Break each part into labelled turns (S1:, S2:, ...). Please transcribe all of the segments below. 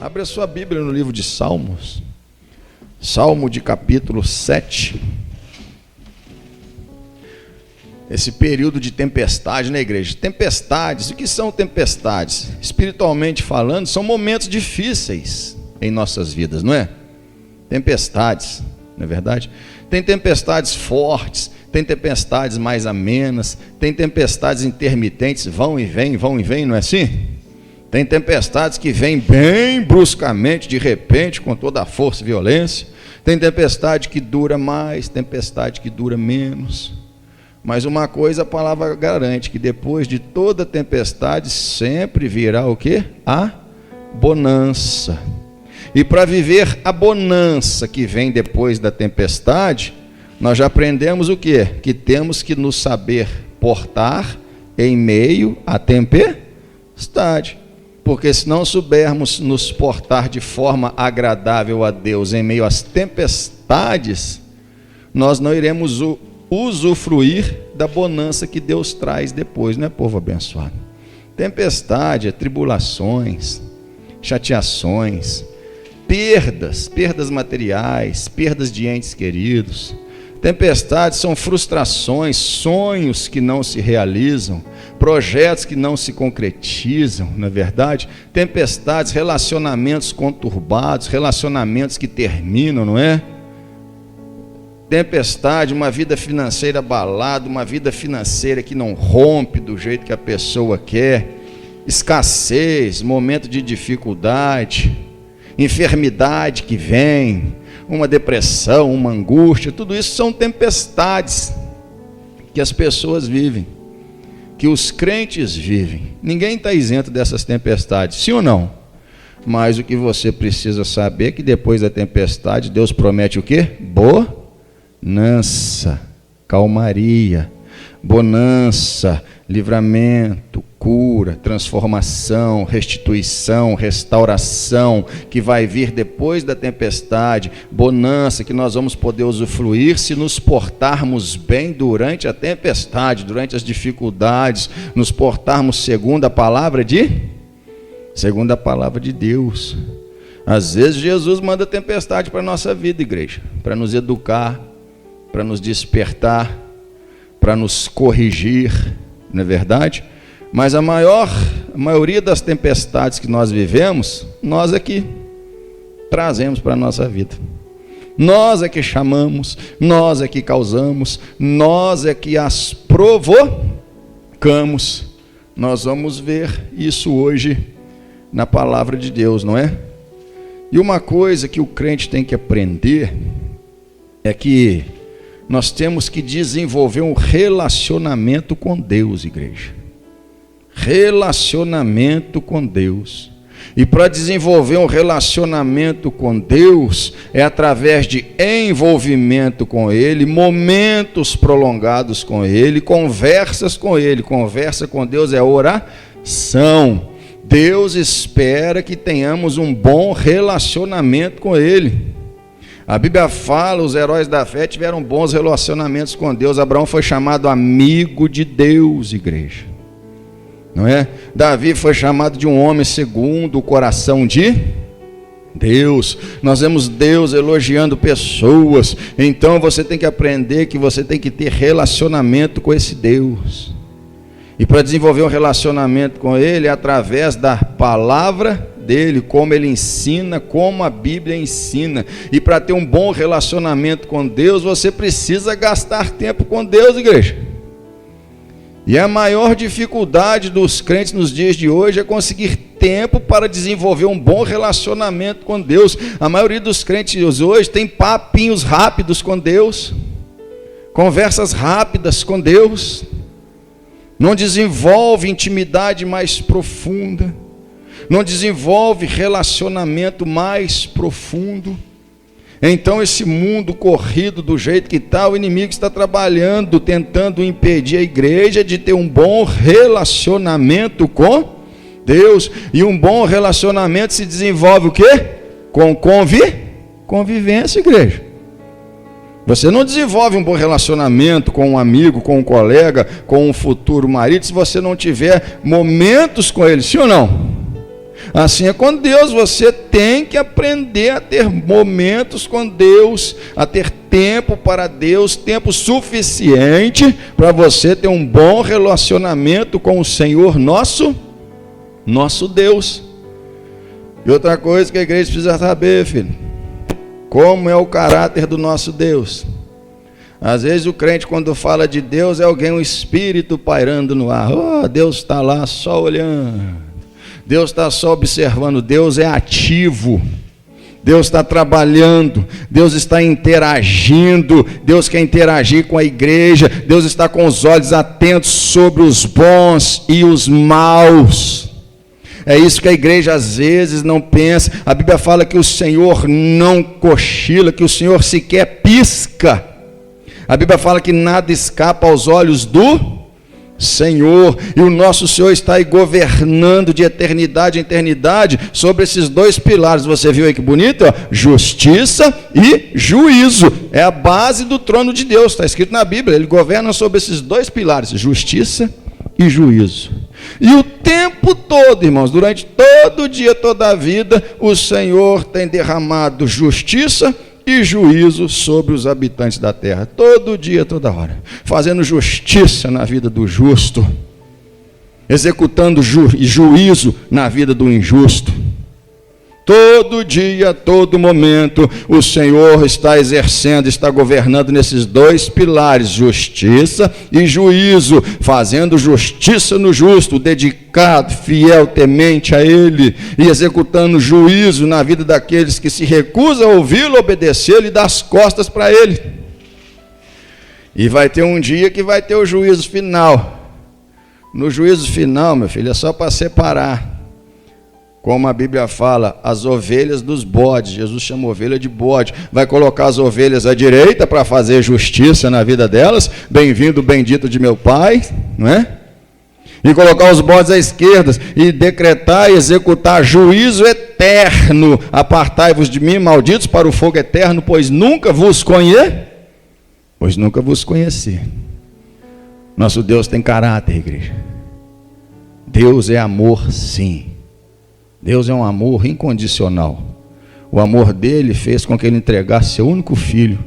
S1: Abra sua Bíblia no livro de Salmos, Salmo de capítulo 7. Esse período de tempestade na igreja. Tempestades, o que são tempestades? Espiritualmente falando, são momentos difíceis em nossas vidas, não é? Tempestades, não é verdade? Tem tempestades fortes, tem tempestades mais amenas, tem tempestades intermitentes, vão e vêm, não é assim? Tem tempestades que vêm bem bruscamente, de repente, com toda a força e violência. Tem tempestade que dura mais, tempestade que dura menos. Mas uma coisa a palavra garante, que depois de toda tempestade sempre virá o quê? A bonança. E para viver a bonança que vem depois da tempestade, nós já aprendemos o quê? Que temos que nos saber portar em meio à tempestade. Porque se não soubermos nos portar de forma agradável a Deus em meio às tempestades, nós não iremos usufruir da bonança que Deus traz depois, não é, povo abençoado? Tempestade é tribulações, chateações, perdas materiais, perdas de entes queridos. Tempestades são frustrações, sonhos que não se realizam, projetos que não se concretizam, não é verdade? Tempestades, relacionamentos conturbados, relacionamentos que terminam, não é? Tempestade, uma vida financeira abalada, uma vida financeira que não rompe do jeito que a pessoa quer, escassez, momento de dificuldade, enfermidade que vem, uma depressão, uma angústia, tudo isso são tempestades que as pessoas vivem, que os crentes vivem. Ninguém está isento dessas tempestades, sim ou não? Mas o que você precisa saber é que depois da tempestade, Deus promete o quê? Bonança, calmaria, bonança, livramento, cura, transformação, restituição, restauração, que vai vir depois da tempestade, bonança que nós vamos poder usufruir se nos portarmos bem durante a tempestade, durante as dificuldades, nos portarmos segundo a palavra de Deus. Às vezes Jesus manda tempestade para a nossa vida, igreja, para nos educar, para nos despertar, para nos corrigir, não é verdade? Mas a maioria das tempestades que nós vivemos, nós é que trazemos para a nossa vida. Nós é que chamamos, nós é que causamos, nós é que as provocamos. Nós vamos ver isso hoje na palavra de Deus, não é? E uma coisa que o crente tem que aprender é que nós temos que desenvolver um relacionamento com Deus, igreja. Relacionamento com Deus. E para desenvolver um relacionamento com Deus, é através de envolvimento com Ele, momentos prolongados com Ele, conversas com Ele. Conversa com Deus é oração. Deus espera que tenhamos um bom relacionamento com Ele. A Bíblia fala, os heróis da fé tiveram bons relacionamentos com Deus. Abraão foi chamado amigo de Deus, igreja. Não é? Davi foi chamado de um homem segundo o coração de Deus. Nós vemos Deus elogiando pessoas. Então você tem que aprender que você tem que ter relacionamento com esse Deus. E para desenvolver um relacionamento com Ele é através da palavra dele, como ele ensina, como a Bíblia ensina. E para ter um bom relacionamento com Deus, você precisa gastar tempo com Deus, igreja. E a maior dificuldade dos crentes nos dias de hoje é conseguir tempo para desenvolver um bom relacionamento com Deus. A maioria dos crentes hoje tem papinhos rápidos com Deus, conversas rápidas com Deus, não desenvolve intimidade mais profunda, não desenvolve relacionamento mais profundo. Então esse mundo corrido do jeito que está, o inimigo está trabalhando, tentando impedir a igreja de ter um bom relacionamento com Deus. E um bom relacionamento se desenvolve o quê? Com convivência, igreja. Você não desenvolve um bom relacionamento com um amigo, com um colega, com um futuro marido, se você não tiver momentos com ele, sim ou não? Assim é com Deus. Você tem que aprender a ter momentos com Deus, a ter tempo para Deus, tempo suficiente para você ter um bom relacionamento com o Senhor nosso Deus. E outra coisa que a igreja precisa saber, filho, como é o caráter do nosso Deus. Às vezes o crente, quando fala de Deus, é alguém, um espírito pairando no ar. Oh, Deus está lá só olhando, Deus está só observando. Deus é ativo, Deus está trabalhando, Deus está interagindo, Deus quer interagir com a igreja, Deus está com os olhos atentos sobre os bons e os maus. É isso que a igreja às vezes não pensa. A Bíblia fala que o Senhor não cochila, que o Senhor sequer pisca. A Bíblia fala que nada escapa aos olhos do Senhor, e o nosso Senhor está aí governando de eternidade em eternidade sobre esses dois pilares. Você viu aí que bonito? Ó? Justiça e juízo. É a base do trono de Deus, está escrito na Bíblia. Ele governa sobre esses dois pilares, justiça e juízo. E o tempo todo, irmãos, durante todo o dia, toda a vida, o Senhor tem derramado justiça e juízo sobre os habitantes da terra, todo dia, toda hora, fazendo justiça na vida do justo, executando juízo na vida do injusto. Todo dia, todo momento, o Senhor está exercendo, está governando nesses dois pilares, justiça e juízo, fazendo justiça no justo, dedicado, fiel, temente a Ele, e executando juízo na vida daqueles que se recusam a ouvi-lo, obedecê-lo e dar as costas para Ele. E vai ter um dia que vai ter o juízo final. No juízo final, meu filho, é só para separar, como a Bíblia fala, as ovelhas dos bodes. Jesus chama ovelha de bode. Vai colocar as ovelhas à direita para fazer justiça na vida delas. Bem-vindo, bendito de meu Pai, não é? E colocar os bodes à esquerda e decretar e executar juízo eterno. Apartai-vos de mim, malditos, para o fogo eterno, pois nunca vos conheci. Nosso Deus tem caráter, igreja. Deus é amor, sim. Deus é um amor incondicional. O amor dele fez com que ele entregasse seu único filho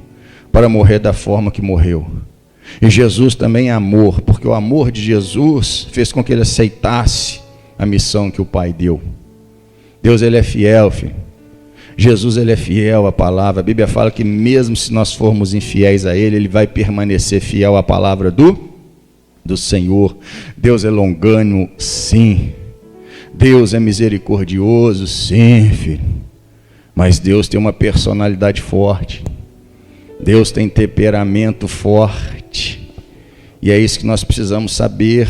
S1: para morrer da forma que morreu. E Jesus também é amor, porque o amor de Jesus fez com que ele aceitasse a missão que o Pai deu. Deus, ele é fiel, filho. Jesus, ele é fiel à palavra. A Bíblia fala que mesmo se nós formos infiéis a ele, ele vai permanecer fiel à palavra do Senhor. Deus é longânimo, sim. Deus é misericordioso, sim, filho. Mas Deus tem uma personalidade forte. Deus tem temperamento forte. E é isso que nós precisamos saber.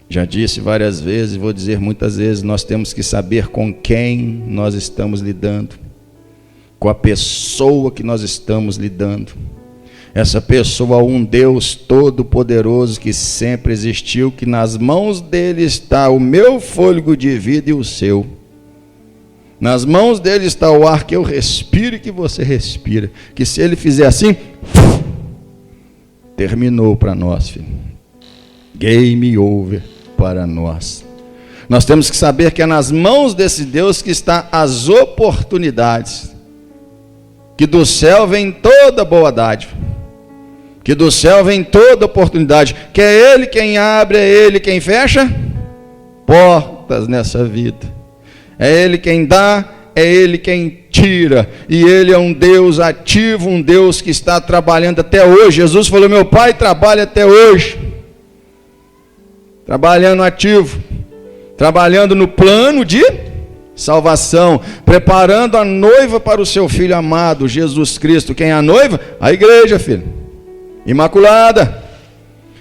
S1: Já disse várias vezes, vou dizer muitas vezes, nós temos que saber com quem nós estamos lidando. Com a pessoa que nós estamos lidando. Essa pessoa, um Deus todo-poderoso que sempre existiu, que nas mãos dele está o meu fôlego de vida e o seu. Nas mãos dele está o ar que eu respiro e que você respira. Que se ele fizer assim, terminou para nós, filho. Game over para nós. Nós temos que saber que é nas mãos desse Deus que está as oportunidades. Que do céu vem toda boa dádiva. Que do céu vem toda oportunidade, que é Ele quem abre, é Ele quem fecha portas nessa vida, é Ele quem dá, é Ele quem tira, e Ele é um Deus ativo, um Deus que está trabalhando até hoje. Jesus falou, meu Pai trabalha até hoje, trabalhando ativo, trabalhando no plano de salvação, preparando a noiva para o seu Filho amado, Jesus Cristo. Quem é a noiva? A igreja, filho. Imaculada.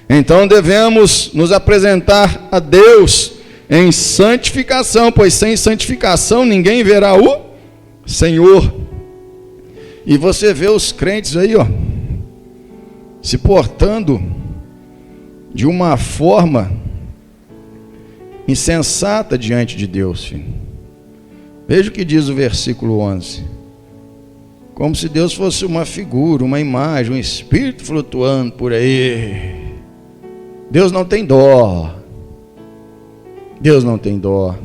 S1: Então devemos nos apresentar a Deus em santificação, pois sem santificação ninguém verá o Senhor. E você vê os crentes aí, ó, se portando de uma forma insensata diante de Deus, filho. Veja o que diz o versículo 11. Como se Deus fosse uma figura, uma imagem, um espírito flutuando por aí. Deus não tem dó. Deus não tem dó.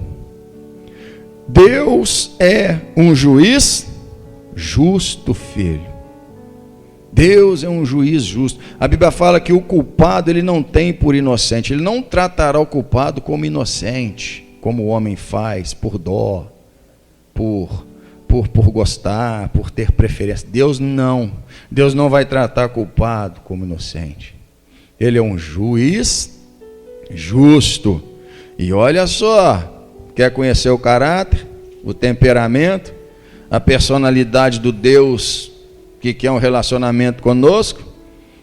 S1: Deus é um juiz justo, filho. Deus é um juiz justo. A Bíblia fala que o culpado ele não tem por inocente. Ele não tratará o culpado como inocente, como o homem faz, por dó, por gostar, por ter preferência. Deus não vai tratar o culpado como inocente. Ele é um juiz justo. E olha só, quer conhecer o caráter, o temperamento, a personalidade do Deus que quer um relacionamento conosco?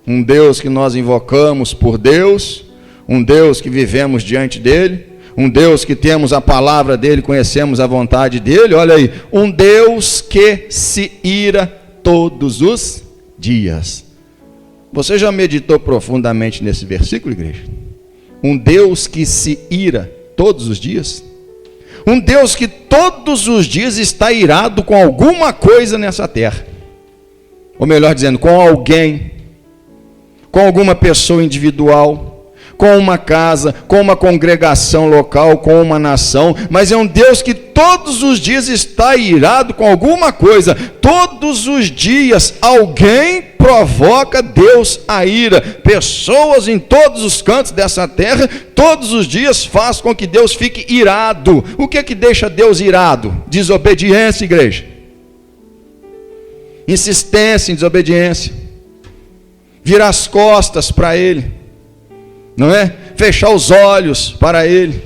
S1: Um Deus que nós invocamos por Deus, um Deus que vivemos diante dele, um Deus que temos a palavra dele, conhecemos a vontade dele. Olha aí, um Deus que se ira todos os dias. Você já meditou profundamente nesse versículo, igreja? Um Deus que se ira todos os dias? Um Deus que todos os dias está irado com alguma coisa nessa terra. Ou melhor dizendo, com alguém, com alguma pessoa individual, com uma casa, com uma congregação local, com uma nação. Mas é um Deus que todos os dias está irado com alguma coisa. Todos os dias alguém provoca Deus a ira. Pessoas em todos os cantos dessa terra, todos os dias faz com que Deus fique irado. O que é que deixa Deus irado? Desobediência, igreja. Insistência em desobediência. Virar as costas para Ele. Não é? Fechar os olhos para Ele.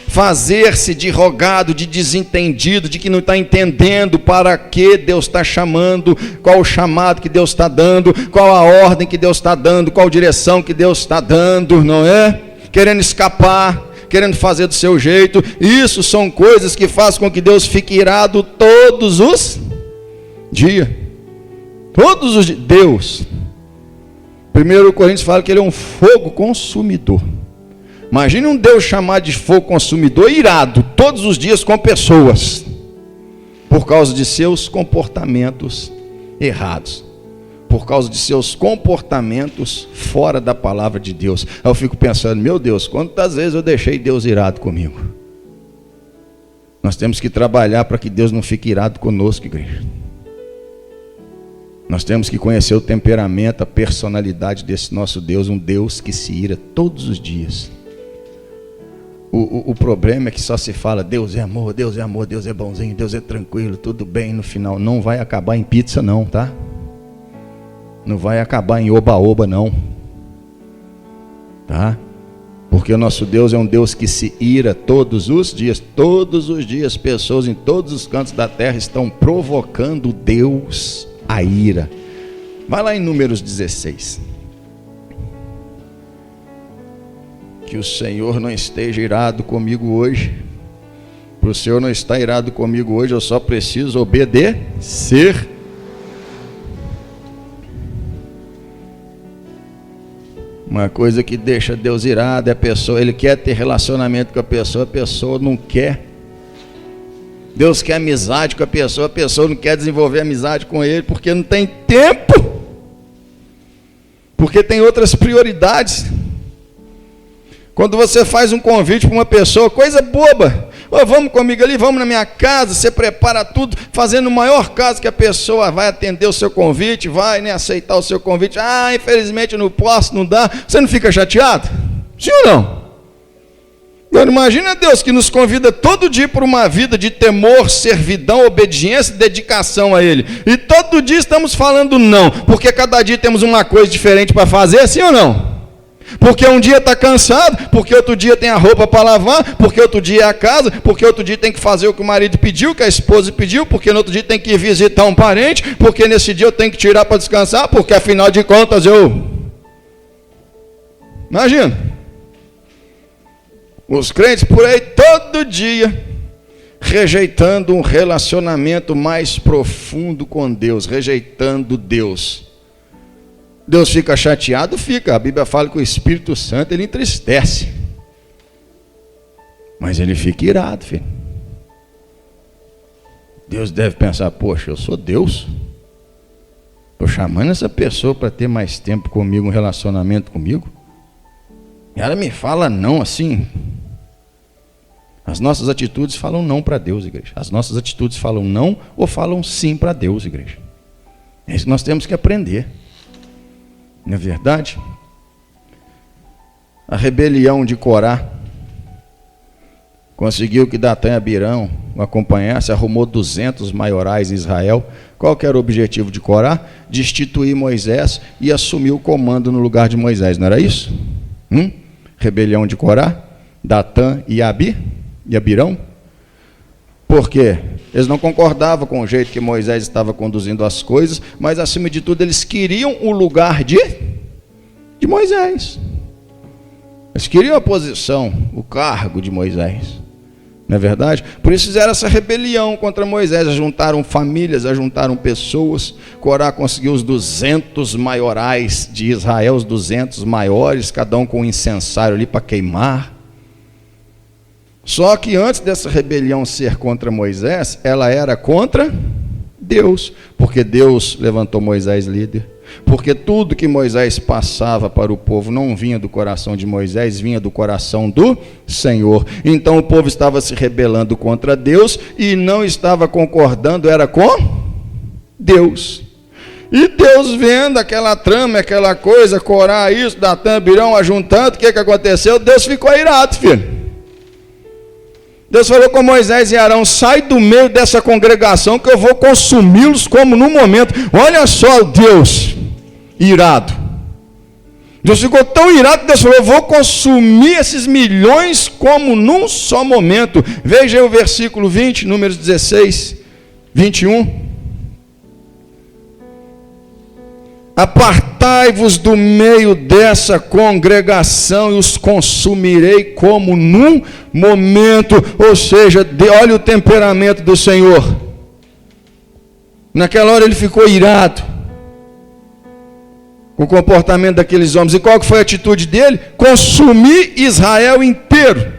S1: Fazer-se de rogado, de desentendido, de que não está entendendo para que Deus está chamando, qual o chamado que Deus está dando, qual a ordem que Deus está dando, qual direção que Deus está dando, não é? Querendo escapar, querendo fazer do seu jeito. Isso são coisas que fazem com que Deus fique irado todos os dias. Todos os dias. Deus. 1 Coríntios fala que Ele é um fogo consumidor. Imagine um Deus chamado de fogo consumidor, irado todos os dias com pessoas, por causa de seus comportamentos errados, por causa de seus comportamentos fora da palavra de Deus. Aí eu fico pensando, meu Deus, quantas vezes eu deixei Deus irado comigo? Nós temos que trabalhar para que Deus não fique irado conosco, igreja. Nós temos que conhecer o temperamento, a personalidade desse nosso Deus, um Deus que se ira todos os dias. O problema é que só se fala, Deus é amor, Deus é bonzinho, Deus é tranquilo, tudo bem. No final não vai acabar em pizza não, tá? Não vai acabar em oba-oba não, tá? Porque o nosso Deus é um Deus que se ira todos os dias. Todos os dias pessoas em todos os cantos da terra estão provocando Deus a ira. Vai lá em Números 16. Que o Senhor não esteja irado comigo hoje. Para o Senhor não estar irado comigo hoje, eu só preciso obedecer. Uma coisa que deixa Deus irado é a pessoa, Ele quer ter relacionamento com a pessoa não quer. Deus quer amizade com a pessoa não quer desenvolver amizade com Ele, porque não tem tempo, porque tem outras prioridades. Quando você faz um convite para uma pessoa, coisa boba, vamos comigo ali, vamos na minha casa, você prepara tudo, fazendo o maior caso que a pessoa vai atender o seu convite, vai aceitar o seu convite, infelizmente eu não posso, não dá, você não fica chateado? Sim ou não? Agora imagina Deus que nos convida todo dia para uma vida de temor, servidão, obediência e dedicação a Ele, e todo dia estamos falando não, porque cada dia temos uma coisa diferente para fazer, sim ou não? Porque um dia está cansado, porque outro dia tem a roupa para lavar, porque outro dia é a casa, porque outro dia tem que fazer o que o marido pediu, que a esposa pediu, porque no outro dia tem que ir visitar um parente, porque nesse dia eu tenho que tirar para descansar, porque afinal de contas Imagina, os crentes por aí todo dia rejeitando um relacionamento mais profundo com Deus, rejeitando Deus. Deus fica chateado? Fica. A Bíblia fala que o Espírito Santo, ele entristece. Mas ele fica irado, filho. Deus deve pensar, poxa, eu sou Deus. Estou chamando essa pessoa para ter mais tempo comigo, um relacionamento comigo. E ela me fala não assim. As nossas atitudes falam não para Deus, igreja. As nossas atitudes falam não ou falam sim para Deus, igreja. É isso que nós temos que aprender. Não é verdade? A rebelião de Corá conseguiu que Datã e Abirão o acompanhassem, arrumou 200 maiorais em Israel. Qual que era o objetivo de Corá? Destituir Moisés e assumir o comando no lugar de Moisés, não era isso? Rebelião de Corá, Datã e Abirão. Por quê? Eles não concordavam com o jeito que Moisés estava conduzindo as coisas, mas acima de tudo eles queriam o lugar de Moisés. Eles queriam a posição, o cargo de Moisés. Não é verdade? Por isso fizeram essa rebelião contra Moisés, ajuntaram famílias, ajuntaram pessoas. Corá conseguiu os 200 maiorais de Israel, os 200 maiores, cada um com um incensário ali para queimar. Só que antes dessa rebelião ser contra Moisés, ela era contra Deus, porque Deus levantou Moisés líder, porque tudo que Moisés passava para o povo não vinha do coração de Moisés, vinha do coração do Senhor. Então o povo estava se rebelando contra Deus e não estava concordando, era com Deus. E Deus vendo aquela trama, aquela coisa, Corá, isso, Datã, Abirão, ajuntando, o que aconteceu? Deus ficou irado, filho. Deus falou com Moisés e Arão: sai do meio dessa congregação que eu vou consumi-los como no momento. Olha só Deus irado. Deus ficou tão irado que Deus falou: eu vou consumir esses milhões como num só momento. Veja aí o versículo 20, Números 16, 21. Apartai-vos do meio dessa congregação e os consumirei como num momento. Ou seja, olha o temperamento do Senhor. Naquela hora ele ficou irado com o comportamento daqueles homens. E qual que foi a atitude dele? Consumir Israel inteiro.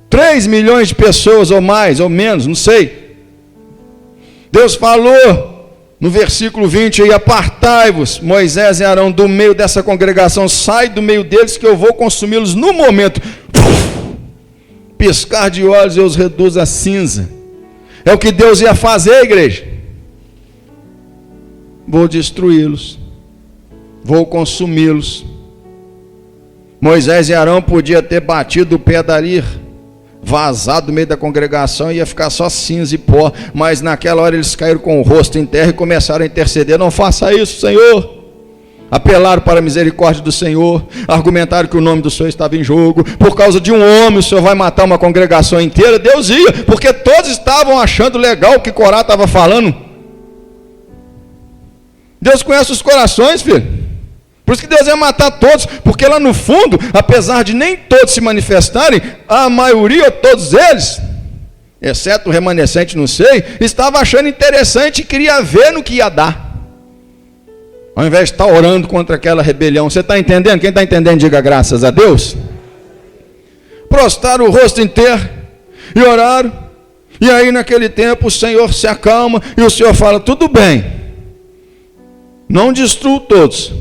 S1: 3 milhões de pessoas ou mais, ou menos, não sei. Deus falou no versículo 20 aí: apartai-vos, Moisés e Arão, do meio dessa congregação, sai do meio deles que eu vou consumi-los no momento. Piscar de olhos eu os reduzo a cinza. É o que Deus ia fazer, igreja. Vou destruí-los, vou consumi-los. Moisés e Arão podiam ter batido o pé dali, vazado do meio da congregação, ia ficar só cinza e pó, mas naquela hora eles caíram com o rosto em terra e começaram a interceder: não faça isso, Senhor. Apelaram para a misericórdia do Senhor, argumentaram que o nome do Senhor estava em jogo. Por causa de um homem o Senhor vai matar uma congregação inteira. Deus ia, porque todos estavam achando legal o que Corá estava falando. Deus conhece os corações, filho. Por isso que Deus ia matar todos, porque lá no fundo, apesar de nem todos se manifestarem, a maioria, todos eles, exceto o remanescente, não sei, estava achando interessante e queria ver no que ia dar, ao invés de estar orando contra aquela rebelião. Você está entendendo? Quem está entendendo, diga graças a Deus. Prostraram o rosto inteiro e oraram, e aí naquele tempo o Senhor se acalma, e o Senhor fala: tudo bem, não destruo todos,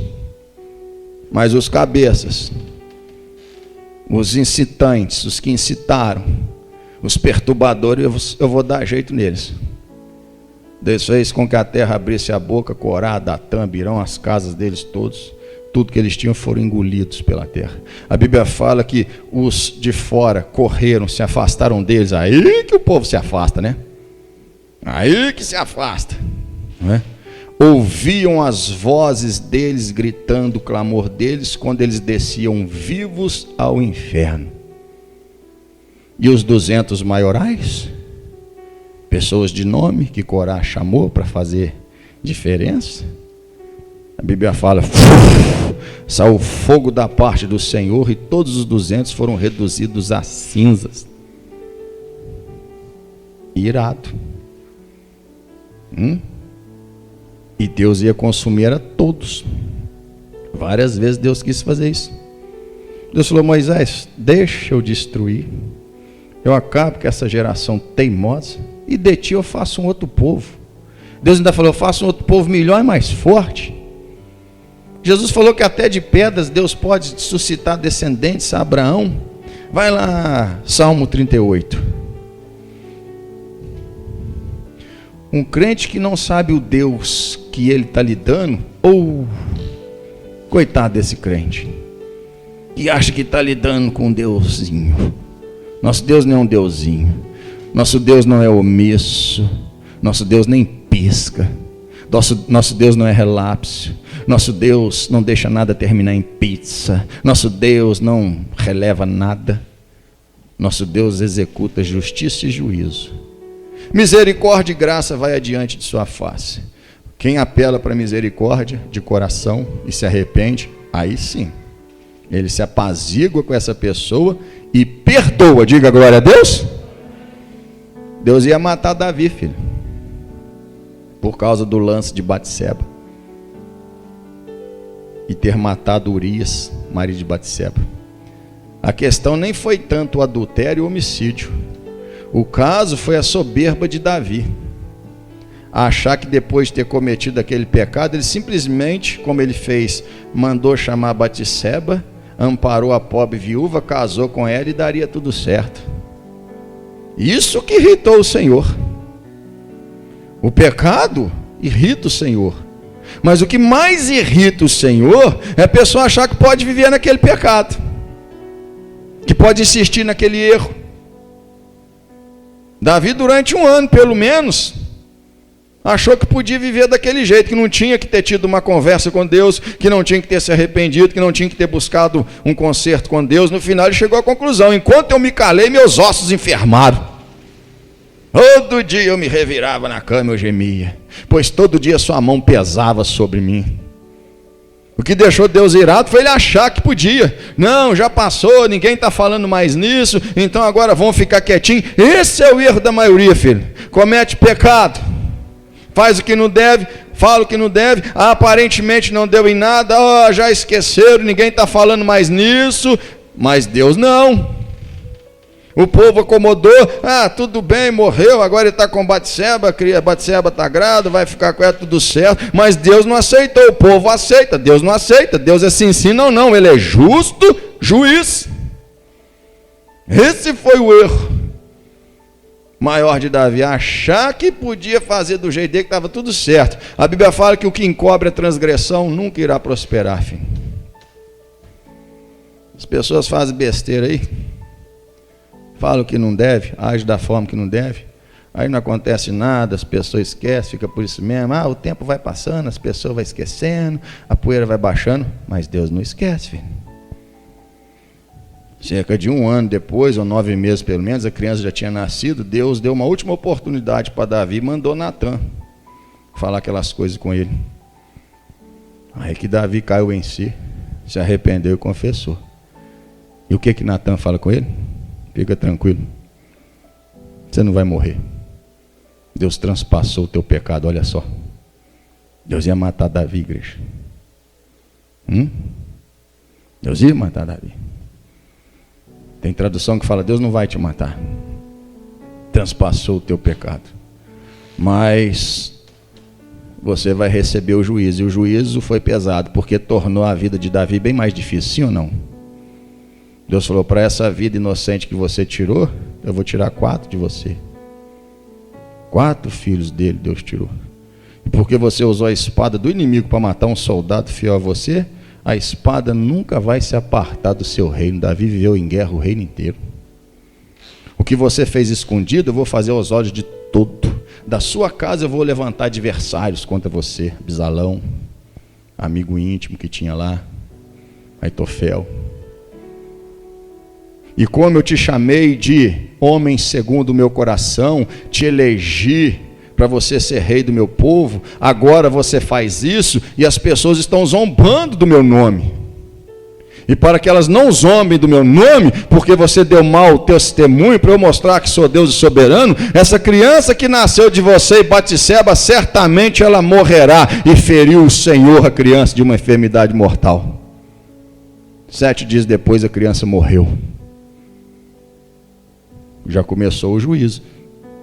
S1: mas os cabeças, os incitantes, os que incitaram, os perturbadores, eu vou dar jeito neles. Deus fez com que a terra abrisse a boca. Corá, Datã, Abirão, as casas deles todos, tudo que eles tinham foram engolidos pela terra. A Bíblia fala que os de fora correram, se afastaram deles. Aí que o povo se afasta, né? Aí que se afasta, não é? Ouviam as vozes deles gritando o clamor deles quando eles desciam vivos ao inferno. E os 200 maiorais, pessoas de nome que Corá chamou para fazer diferença, a Bíblia fala: saiu fogo da parte do Senhor e todos os 200 foram reduzidos a cinzas. Irado. E Deus ia consumir a todos. Várias vezes Deus quis fazer isso. Deus falou: Moisés, deixa eu destruir, eu acabo com essa geração teimosa, e de ti eu faço um outro povo. Deus ainda falou: eu faço um outro povo melhor e mais forte. Jesus falou que até de pedras Deus pode suscitar descendentes a Abraão. Vai lá, Salmo 38. Um crente que não sabe o Deus que ele está lidando, coitado desse crente, que acha que está lidando com um Deusinho. Nosso Deus não é um Deusinho. Nosso Deus não é omisso. Nosso Deus nem pisca. Nosso Deus não é relapso. Nosso Deus não deixa nada terminar em pizza. Nosso Deus não releva nada. Nosso Deus executa justiça e juízo. Misericórdia e graça vai adiante de sua face. Quem apela para misericórdia de coração e se arrepende, aí sim, ele se apazigua com essa pessoa e perdoa. Diga glória a Deus. Deus ia matar Davi, filho, por causa do lance de Batseba e ter matado Urias, marido de Batseba. A questão nem foi tanto o adultério e o homicídio. O caso foi a soberba de Davi. Achar que depois de ter cometido aquele pecado, ele simplesmente, como ele fez, mandou chamar Batseba, amparou a pobre viúva, casou com ela e daria tudo certo. Isso que irritou o Senhor. O pecado irrita o Senhor. Mas o que mais irrita o Senhor é a pessoa achar que pode viver naquele pecado, que pode insistir naquele erro. Davi, durante 1 ano pelo menos, achou que podia viver daquele jeito, que não tinha que ter tido uma conversa com Deus, que não tinha que ter se arrependido, que não tinha que ter buscado um conserto com Deus. No final ele chegou à conclusão: enquanto eu me calei, meus ossos enfermaram. Todo dia eu me revirava na cama, eu gemia, pois todo dia sua mão pesava sobre mim. O que deixou Deus irado foi ele achar que podia. Não, já passou, ninguém está falando mais nisso, então agora vamos ficar quietinho. Esse é o erro da maioria, filho. Comete pecado, faz o que não deve, fala o que não deve, aparentemente não deu em nada, já esqueceram, ninguém está falando mais nisso, mas Deus não. O povo acomodou, tudo bem, morreu, agora ele está com Batseba, Batseba está grávida, vai ficar com ela, tudo certo, mas Deus não aceitou, o povo aceita, Deus não aceita, Deus é sim, sim, não, não, ele é justo juiz. Esse foi o erro maior de Davi, achar que podia fazer do jeito dele, que estava tudo certo. A Bíblia fala que o que encobre a transgressão nunca irá prosperar, filho. As pessoas fazem besteira aí, fala o que não deve, age da forma que não deve, aí não acontece nada, as pessoas esquecem, fica por isso mesmo. O tempo vai passando, as pessoas vão esquecendo, a poeira vai baixando, mas Deus não esquece, filho. Cerca de 1 ano depois, ou 9 meses pelo menos, a criança já tinha nascido. Deus deu uma última oportunidade para Davi, mandou Natã falar aquelas coisas com ele. Aí que Davi caiu em si, se arrependeu e confessou. E o que Natã fala com ele? Fica tranquilo, você não vai morrer. Deus transpassou o teu pecado, olha só. Deus ia matar Davi, igreja. Deus ia matar Davi. Tem tradução que fala: Deus não vai te matar, transpassou o teu pecado, mas você vai receber o juízo. E o juízo foi pesado, porque tornou a vida de Davi bem mais difícil, sim ou não? Deus falou: para essa vida inocente que você tirou, eu vou tirar 4 de você. 4 filhos dele Deus tirou. E porque você usou a espada do inimigo para matar um soldado fiel a você, a espada nunca vai se apartar do seu reino. Davi viveu em guerra o reino inteiro. O que você fez escondido, eu vou fazer aos olhos de todo. Da sua casa eu vou levantar adversários contra você. Absalão, amigo íntimo que tinha lá, Aitofel. E como eu te chamei de homem segundo o meu coração, te elegi para você ser rei do meu povo, agora você faz isso e as pessoas estão zombando do meu nome. E para que elas não zombem do meu nome, porque você deu mal o teu testemunho, para eu mostrar que sou Deus e soberano, essa criança que nasceu de você e Batseba, certamente ela morrerá. E feriu o Senhor a criança de uma enfermidade mortal. 7 dias depois a criança morreu. Já começou o juízo.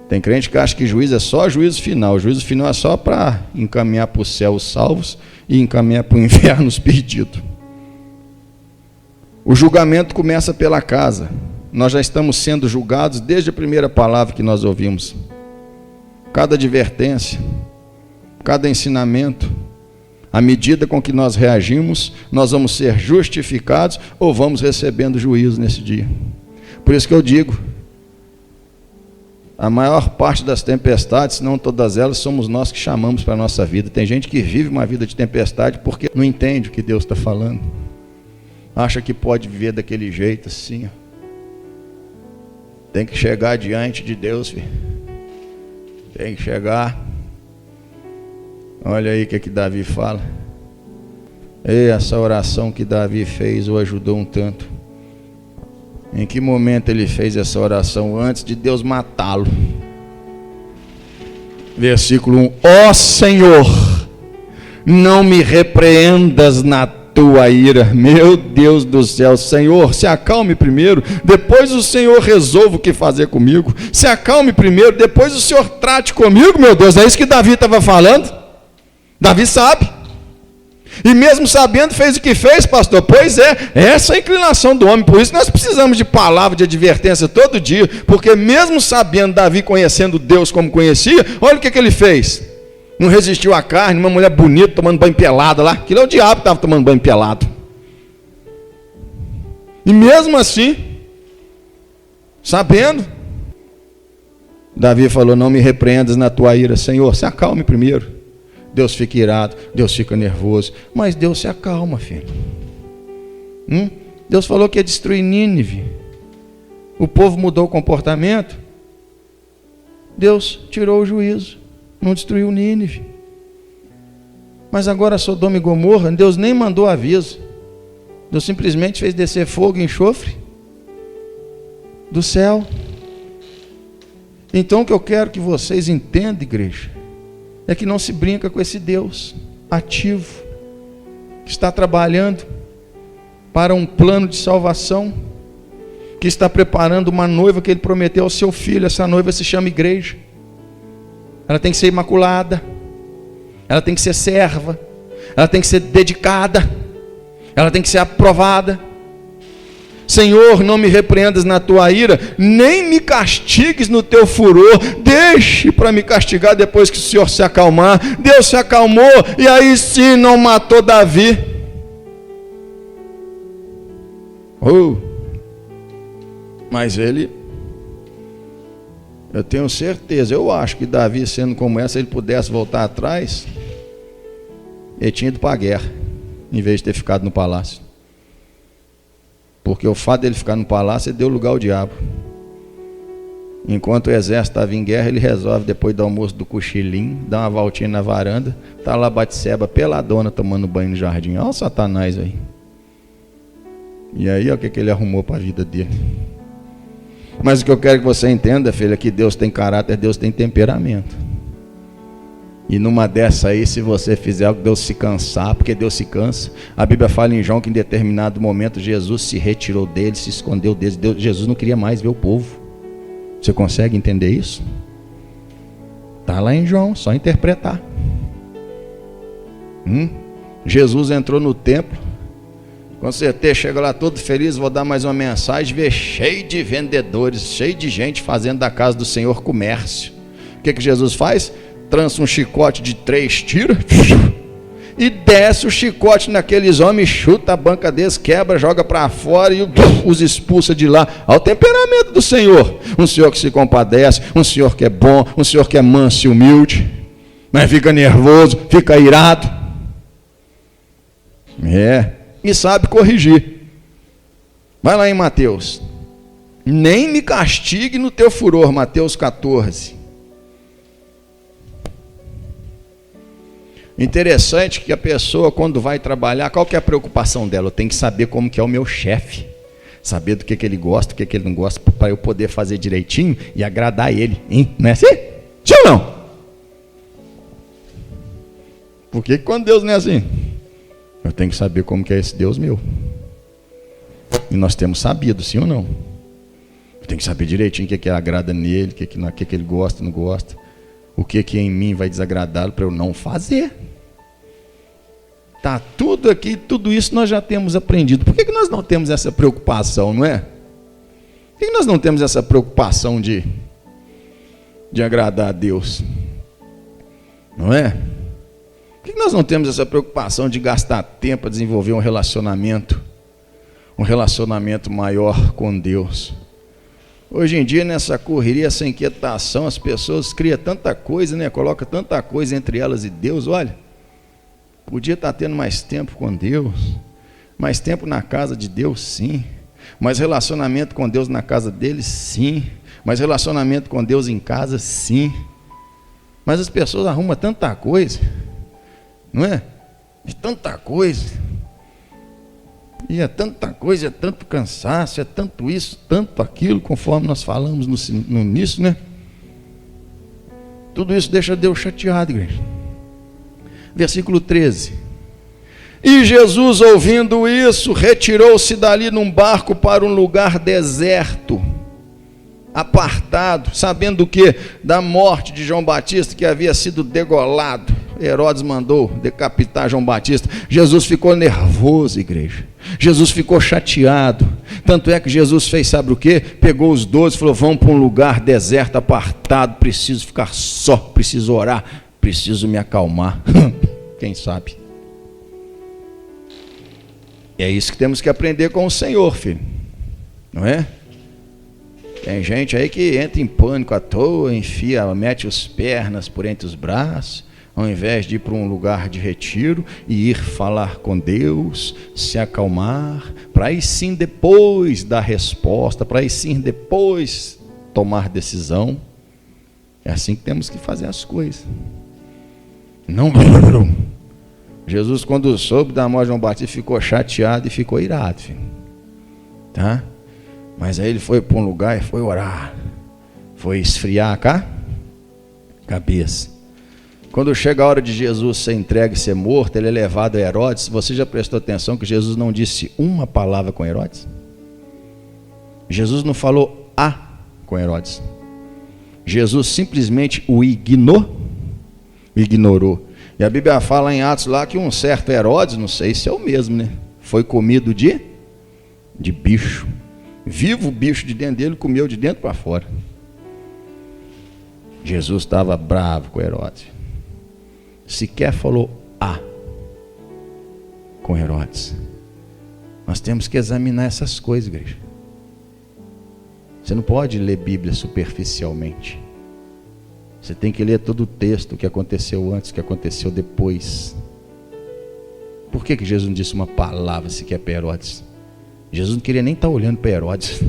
S1: Tem crente que acha que juízo é só juízo final. O juízo final é só para encaminhar para o céu os salvos e encaminhar para o inferno os perdidos. O julgamento começa pela casa. Nós já estamos sendo julgados desde a primeira palavra que nós ouvimos. cada advertência, cada ensinamento, à medida com que nós reagimos, nós vamos ser justificados ou vamos recebendo juízo nesse dia. Por isso que eu digo, a maior parte das tempestades, se não todas elas, somos nós que chamamos para a nossa vida. Tem gente que vive uma vida de tempestade porque não entende o que Deus está falando. Acha que pode viver daquele jeito assim. Tem que chegar diante de Deus, filho. Tem que chegar. Olha aí o que Davi fala. E essa oração que Davi fez o ajudou um tanto. Em que momento ele fez essa oração? Antes de Deus matá-lo. Versículo 1. Ó Senhor, não me repreendas na tua ira. Meu Deus do céu, Senhor, se acalme primeiro, depois o Senhor resolva o que fazer comigo. Se acalme primeiro, depois o Senhor trate comigo, meu Deus. É isso que Davi estava falando. Davi sabe. E mesmo sabendo, fez o que fez, pastor. Pois é, essa é a inclinação do homem. Por isso nós precisamos de palavra de advertência todo dia. Porque mesmo sabendo, Davi conhecendo Deus como conhecia, olha o que ele fez. Não resistiu à carne, uma mulher bonita tomando banho pelada lá. Aquilo é o diabo que estava tomando banho pelado. E mesmo assim, sabendo, Davi falou, não me repreendas na tua ira. Senhor, se acalme primeiro. Deus fica irado, Deus fica nervoso, mas Deus se acalma, filho. Deus falou que ia destruir Nínive. O povo mudou o comportamento. Deus tirou o juízo, não destruiu Nínive. Mas agora Sodoma e Gomorra, Deus nem mandou aviso. Deus simplesmente fez descer fogo e enxofre do céu. Então o que eu quero que vocês entendam, igreja, é que não se brinca com esse Deus ativo, que está trabalhando para um plano de salvação, que está preparando uma noiva que Ele prometeu ao seu filho. Essa noiva se chama igreja. Ela tem que ser imaculada, ela tem que ser serva, ela tem que ser dedicada, ela tem que ser aprovada. Senhor, não me repreendas na tua ira, nem me castigues no teu furor. Deixe para me castigar depois que o Senhor se acalmar. Deus se acalmou e aí sim não matou Davi. Mas ele, eu tenho certeza, eu acho que Davi, sendo como essa, ele pudesse voltar atrás, ele tinha ido para a guerra, em vez de ter ficado no palácio. Porque o fato dele ficar no palácio, ele deu lugar ao diabo. Enquanto o exército estava em guerra, ele resolve, depois do almoço do cochilinho, dar uma voltinha na varanda. Está lá Batseba peladona tomando banho no jardim. Olha o Satanás aí. E aí, olha o que ele arrumou para a vida dele. Mas o que eu quero que você entenda, filha, é que Deus tem caráter, Deus tem temperamento. E numa dessa aí, se você fizer algo, Deus se cansar, porque Deus se cansa. A Bíblia fala em João que em determinado momento Jesus se retirou dele, se escondeu dele. Jesus não queria mais ver o povo. Você consegue entender isso? Está lá em João, só interpretar. Jesus entrou no templo. Com certeza chega lá todo feliz, vou dar mais uma mensagem, vê cheio de vendedores, cheio de gente fazendo da casa do Senhor comércio. O que Jesus faz? Trança um chicote de 3 tiros e desce o chicote naqueles homens, chuta a banca deles, quebra, joga para fora e os expulsa de lá. Ao temperamento do Senhor, um Senhor que se compadece, um Senhor que é bom, um Senhor que é manso e humilde, mas fica nervoso, fica irado, e sabe corrigir. Vai lá em Mateus, nem me castigue no teu furor, Mateus 14. Interessante que a pessoa, quando vai trabalhar, qual que é a preocupação dela? Eu tenho que saber como que é o meu chefe, saber do que ele gosta, do que ele não gosta, para eu poder fazer direitinho e agradar ele, hein? Não é assim? Sim ou não? Por que quando Deus não é assim? Eu tenho que saber como que é esse Deus meu. E nós temos sabido, sim ou não? Eu tenho que saber direitinho o que agrada nele, o que ele gosta, não gosta. O que em mim vai desagradá-lo para eu não fazer. Está tudo aqui, tudo isso nós já temos aprendido. Por que nós não temos essa preocupação, não é? Por que nós não temos essa preocupação de agradar a Deus? Não é? Por que nós não temos essa preocupação de gastar tempo para desenvolver um relacionamento maior com Deus? Hoje em dia, nessa correria, essa inquietação, as pessoas criam tanta coisa, né? Colocam tanta coisa entre elas e Deus. Olha, podia estar tendo mais tempo com Deus, mais tempo na casa de Deus, sim, mais relacionamento com Deus na casa deles, sim, mais relacionamento com Deus em casa, sim. Mas as pessoas arrumam tanta coisa, não é? De tanta coisa. E é tanta coisa, é tanto cansaço, é tanto isso, tanto aquilo, conforme nós falamos no início, né? Tudo isso deixa Deus chateado, igreja. Versículo 13. E Jesus, ouvindo isso, retirou-se dali num barco para um lugar deserto, apartado, sabendo o que? Da morte de João Batista, que havia sido degolado. Herodes mandou decapitar João Batista. Jesus ficou nervoso, igreja. Jesus ficou chateado. Tanto é que Jesus fez, sabe o que? Pegou os 12 e falou: vamos para um lugar deserto, apartado, preciso ficar só, preciso orar, preciso me acalmar. Quem sabe? E é isso que temos que aprender com o Senhor, filho. Não é? Tem gente aí que entra em pânico à toa, mete as pernas por entre os braços, ao invés de ir para um lugar de retiro e ir falar com Deus, se acalmar, para aí sim depois dar resposta, para aí sim depois tomar decisão. É assim que temos que fazer as coisas. Não. Jesus, quando soube da morte de João Batista, ficou chateado e ficou irado, filho. Tá? Mas aí ele foi para um lugar e foi orar, foi esfriar a cabeça. Quando chega a hora de Jesus ser entregue e ser morto, ele é levado a Herodes. Você já prestou atenção que Jesus não disse uma palavra com Herodes? Jesus não falou com Herodes. Jesus simplesmente o ignorou. E a Bíblia fala em Atos lá que um certo Herodes, não sei se é o mesmo, né? Foi comido de bicho. Vivo o bicho de dentro dele, comeu de dentro para fora. Jesus estava bravo com Herodes. Sequer falou com Herodes. Nós temos que examinar essas coisas, igreja. Você não pode ler Bíblia superficialmente. Você tem que ler todo o texto, o que aconteceu antes, o que aconteceu depois. Por que Jesus não disse uma palavra sequer para Herodes? Jesus não queria nem estar olhando para Herodes.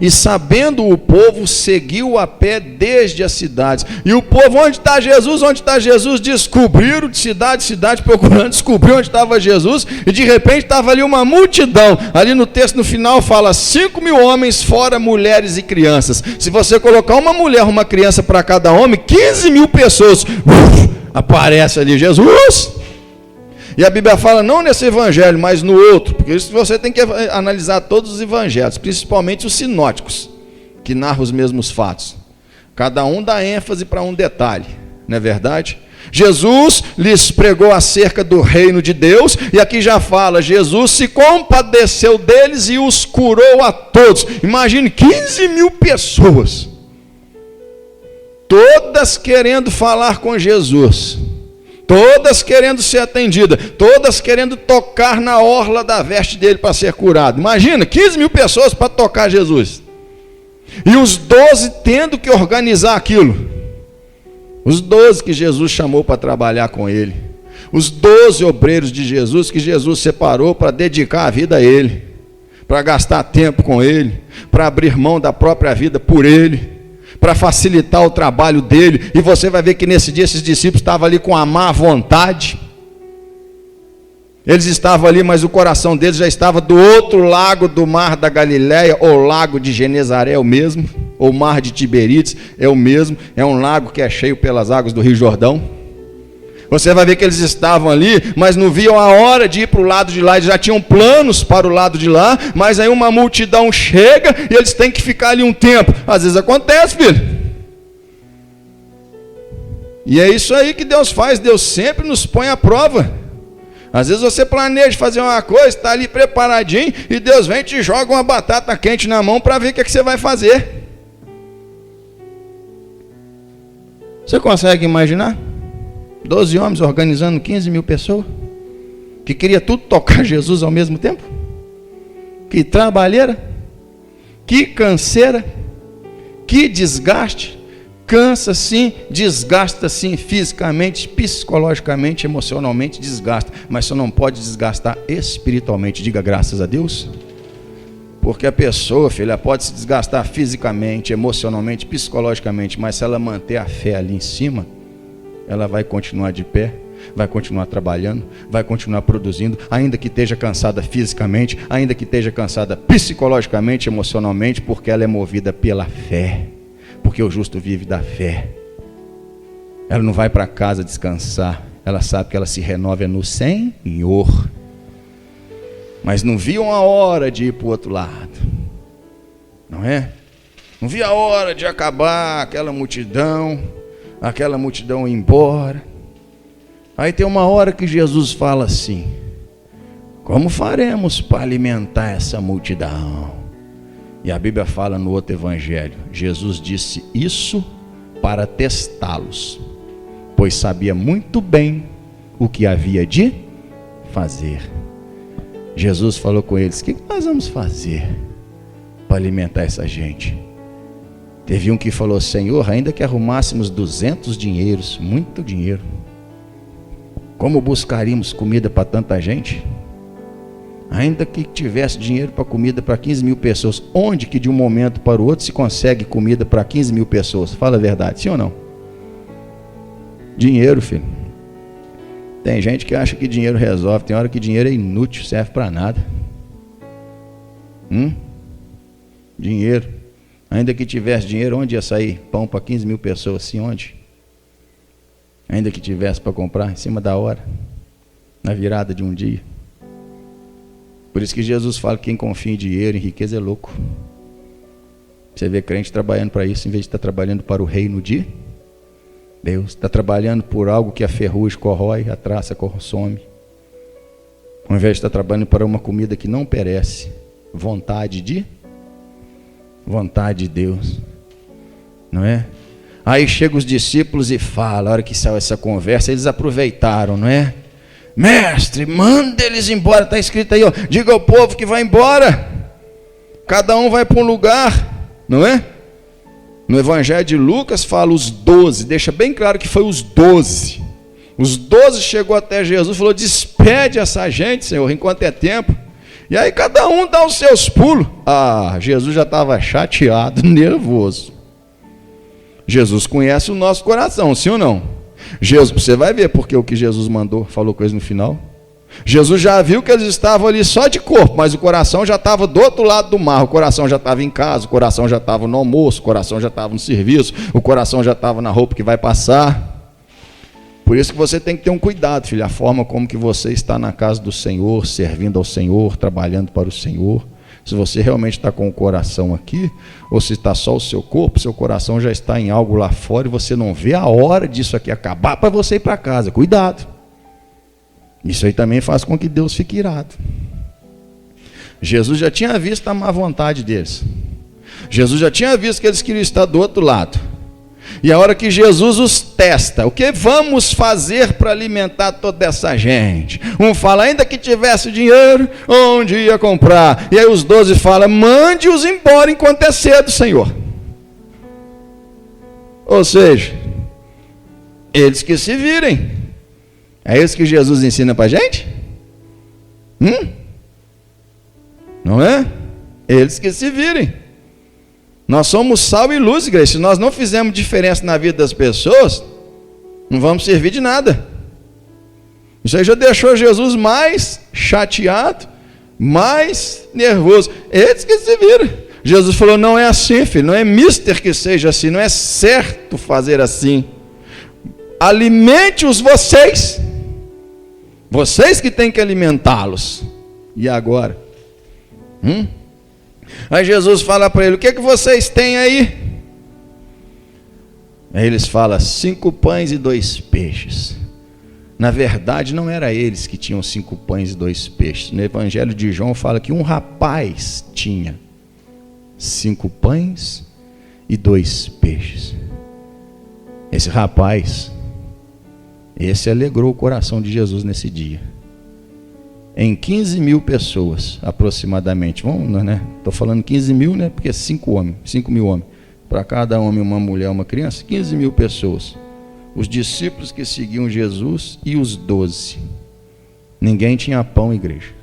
S1: E sabendo o povo, seguiu a pé desde as cidades. E o povo: onde está Jesus? Onde está Jesus? Descobriram de cidade em cidade, procurando descobrir onde estava Jesus. E de repente estava ali uma multidão. Ali no texto no final fala 5.000 homens, fora mulheres e crianças. Se você colocar uma mulher, uma criança para cada homem, 15.000 pessoas. Aparece ali Jesus. E a Bíblia fala, não nesse evangelho, mas no outro, porque isso você tem que analisar todos os evangelhos, principalmente os sinóticos, que narram os mesmos fatos. Cada um dá ênfase para um detalhe, não é verdade? Jesus lhes pregou acerca do reino de Deus, e aqui já fala, Jesus se compadeceu deles e os curou a todos. Imagine 15.000 pessoas, todas querendo falar com Jesus, todas querendo ser atendidas, todas querendo tocar na orla da veste dele para ser curado. Imagina, 15.000 pessoas para tocar Jesus. E os 12 tendo que organizar aquilo. Os 12 que Jesus chamou para trabalhar com ele. Os 12 obreiros de Jesus que Jesus separou para dedicar a vida a ele. Para gastar tempo com ele. Para abrir mão da própria vida por ele. Para facilitar o trabalho dele. E você vai ver que nesse dia esses discípulos estavam ali com a má vontade. Eles estavam ali, mas o coração deles já estava do outro lago do mar da Galileia, ou lago de Genezaré é o mesmo, ou mar de Tiberíades é o mesmo, é um lago que é cheio pelas águas do Rio Jordão. Você vai ver que eles estavam ali, mas não viam a hora de ir para o lado de lá. Eles já tinham planos para o lado de lá, mas aí uma multidão chega e eles têm que ficar ali um tempo. Às vezes acontece, filho. E é isso aí que Deus faz. Deus sempre nos põe à prova. Às vezes você planeja fazer uma coisa, está ali preparadinho, e Deus vem e te joga uma batata quente na mão para ver o que você vai fazer. Você consegue imaginar? 12 homens organizando 15 mil pessoas, que queria tudo tocar Jesus ao mesmo tempo? Que trabalheira, que canseira, que desgaste. Cansa sim, desgasta sim, fisicamente, psicologicamente, emocionalmente, desgasta, mas só não pode desgastar espiritualmente. Diga graças a Deus. Porque a pessoa, filha, ela pode se desgastar fisicamente, emocionalmente, psicologicamente, mas se ela manter a fé ali em cima, ela vai continuar de pé, vai continuar trabalhando, vai continuar produzindo, ainda que esteja cansada fisicamente, ainda que esteja cansada psicologicamente, emocionalmente, porque ela é movida pela fé. Porque o justo vive da fé. Ela não vai para casa descansar, ela sabe que ela se renova no Senhor. Mas não viam a hora de ir para o outro lado, não é? Não via a hora de acabar aquela multidão ir embora. Aí tem uma hora que Jesus fala assim: como faremos para alimentar essa multidão? E a Bíblia fala no outro evangelho, Jesus disse isso para testá-los, pois sabia muito bem o que havia de fazer. Jesus falou com eles: o que nós vamos fazer para alimentar essa gente? Teve um que falou: Senhor, ainda que arrumássemos 200 dinheiros, muito dinheiro, como buscaríamos comida para tanta gente? Ainda que tivesse dinheiro para comida para 15 mil pessoas, onde que de um momento para o outro se consegue comida para 15 mil pessoas? Fala a verdade, sim ou não? Dinheiro, filho. Tem gente que acha que dinheiro resolve, tem hora que dinheiro é inútil, serve para nada. Dinheiro. Ainda que tivesse dinheiro, onde ia sair pão para 15 mil pessoas? Sim, onde? Ainda que tivesse para comprar, em cima da hora, na virada de um dia. Por isso que Jesus fala que quem confia em dinheiro, em riqueza, é louco. Você vê crente trabalhando para isso, em vez de estar trabalhando para o reino de Deus. Está trabalhando por algo que a ferrugem corrói, a traça consome. Ao invés de estar trabalhando para uma comida que não perece. Vontade de Deus. Não é? Aí chegam os discípulos e falam, a hora que saiu essa conversa, eles aproveitaram, não é? Mestre, manda eles embora, está escrito aí, ó, diga ao povo que vai embora, cada um vai para um lugar, não é? No evangelho de Lucas fala os 12, deixa bem claro que foi os 12. Os 12 chegou até Jesus, falou: despede essa gente, Senhor, enquanto é tempo. E aí cada um dá os seus pulos. Jesus já estava chateado, nervoso. Jesus conhece o nosso coração, sim ou não? Jesus, você vai ver porque o que Jesus mandou, falou coisa no final. Jesus já viu que eles estavam ali só de corpo, mas o coração já estava do outro lado do mar. O coração já estava em casa, o coração já estava no almoço, o coração já estava no serviço, o coração já estava na roupa que vai passar. Por isso que você tem que ter um cuidado, filho, a forma como que você está na casa do Senhor, servindo ao Senhor, trabalhando para o Senhor. Se você realmente está com o coração aqui, ou se está só o seu corpo, seu coração já está em algo lá fora e você não vê a hora disso aqui acabar para você ir para casa. Cuidado. Isso aí também faz com que Deus fique irado. Jesus já tinha visto a má vontade deles. Jesus já tinha visto que eles queriam estar do outro lado. E a hora que Jesus os testa, o que vamos fazer para alimentar toda essa gente? Um fala, ainda que tivesse dinheiro, onde ia comprar? E aí os 12 falam, mande-os embora enquanto é cedo, Senhor. Ou seja, eles que se virem. É isso que Jesus ensina para a gente? Não é? Eles que se virem. Nós somos sal e luz, igreja. Se nós não fizermos diferença na vida das pessoas, não vamos servir de nada. Isso aí já deixou Jesus mais chateado, mais nervoso. Eles que se viram. Jesus falou, não é assim, filho, não é mister que seja assim, não é certo fazer assim. Alimente-os vocês. Vocês que têm que alimentá-los. E agora? Aí Jesus fala para ele, o que vocês têm aí? Aí eles falam, 5 pães e 2 peixes. Na verdade não era eles que tinham 5 pães e 2 peixes. No evangelho de João fala que um rapaz tinha 5 pães e 2 peixes. Esse rapaz, esse alegrou o coração de Jesus nesse dia. Em 15 mil pessoas, aproximadamente. Vamos, né? Estou falando 15 mil, né? Porque 5 mil homens. Para cada homem, uma mulher, uma criança, 15 mil pessoas. Os discípulos que seguiam Jesus e os 12. Ninguém tinha pão, igreja.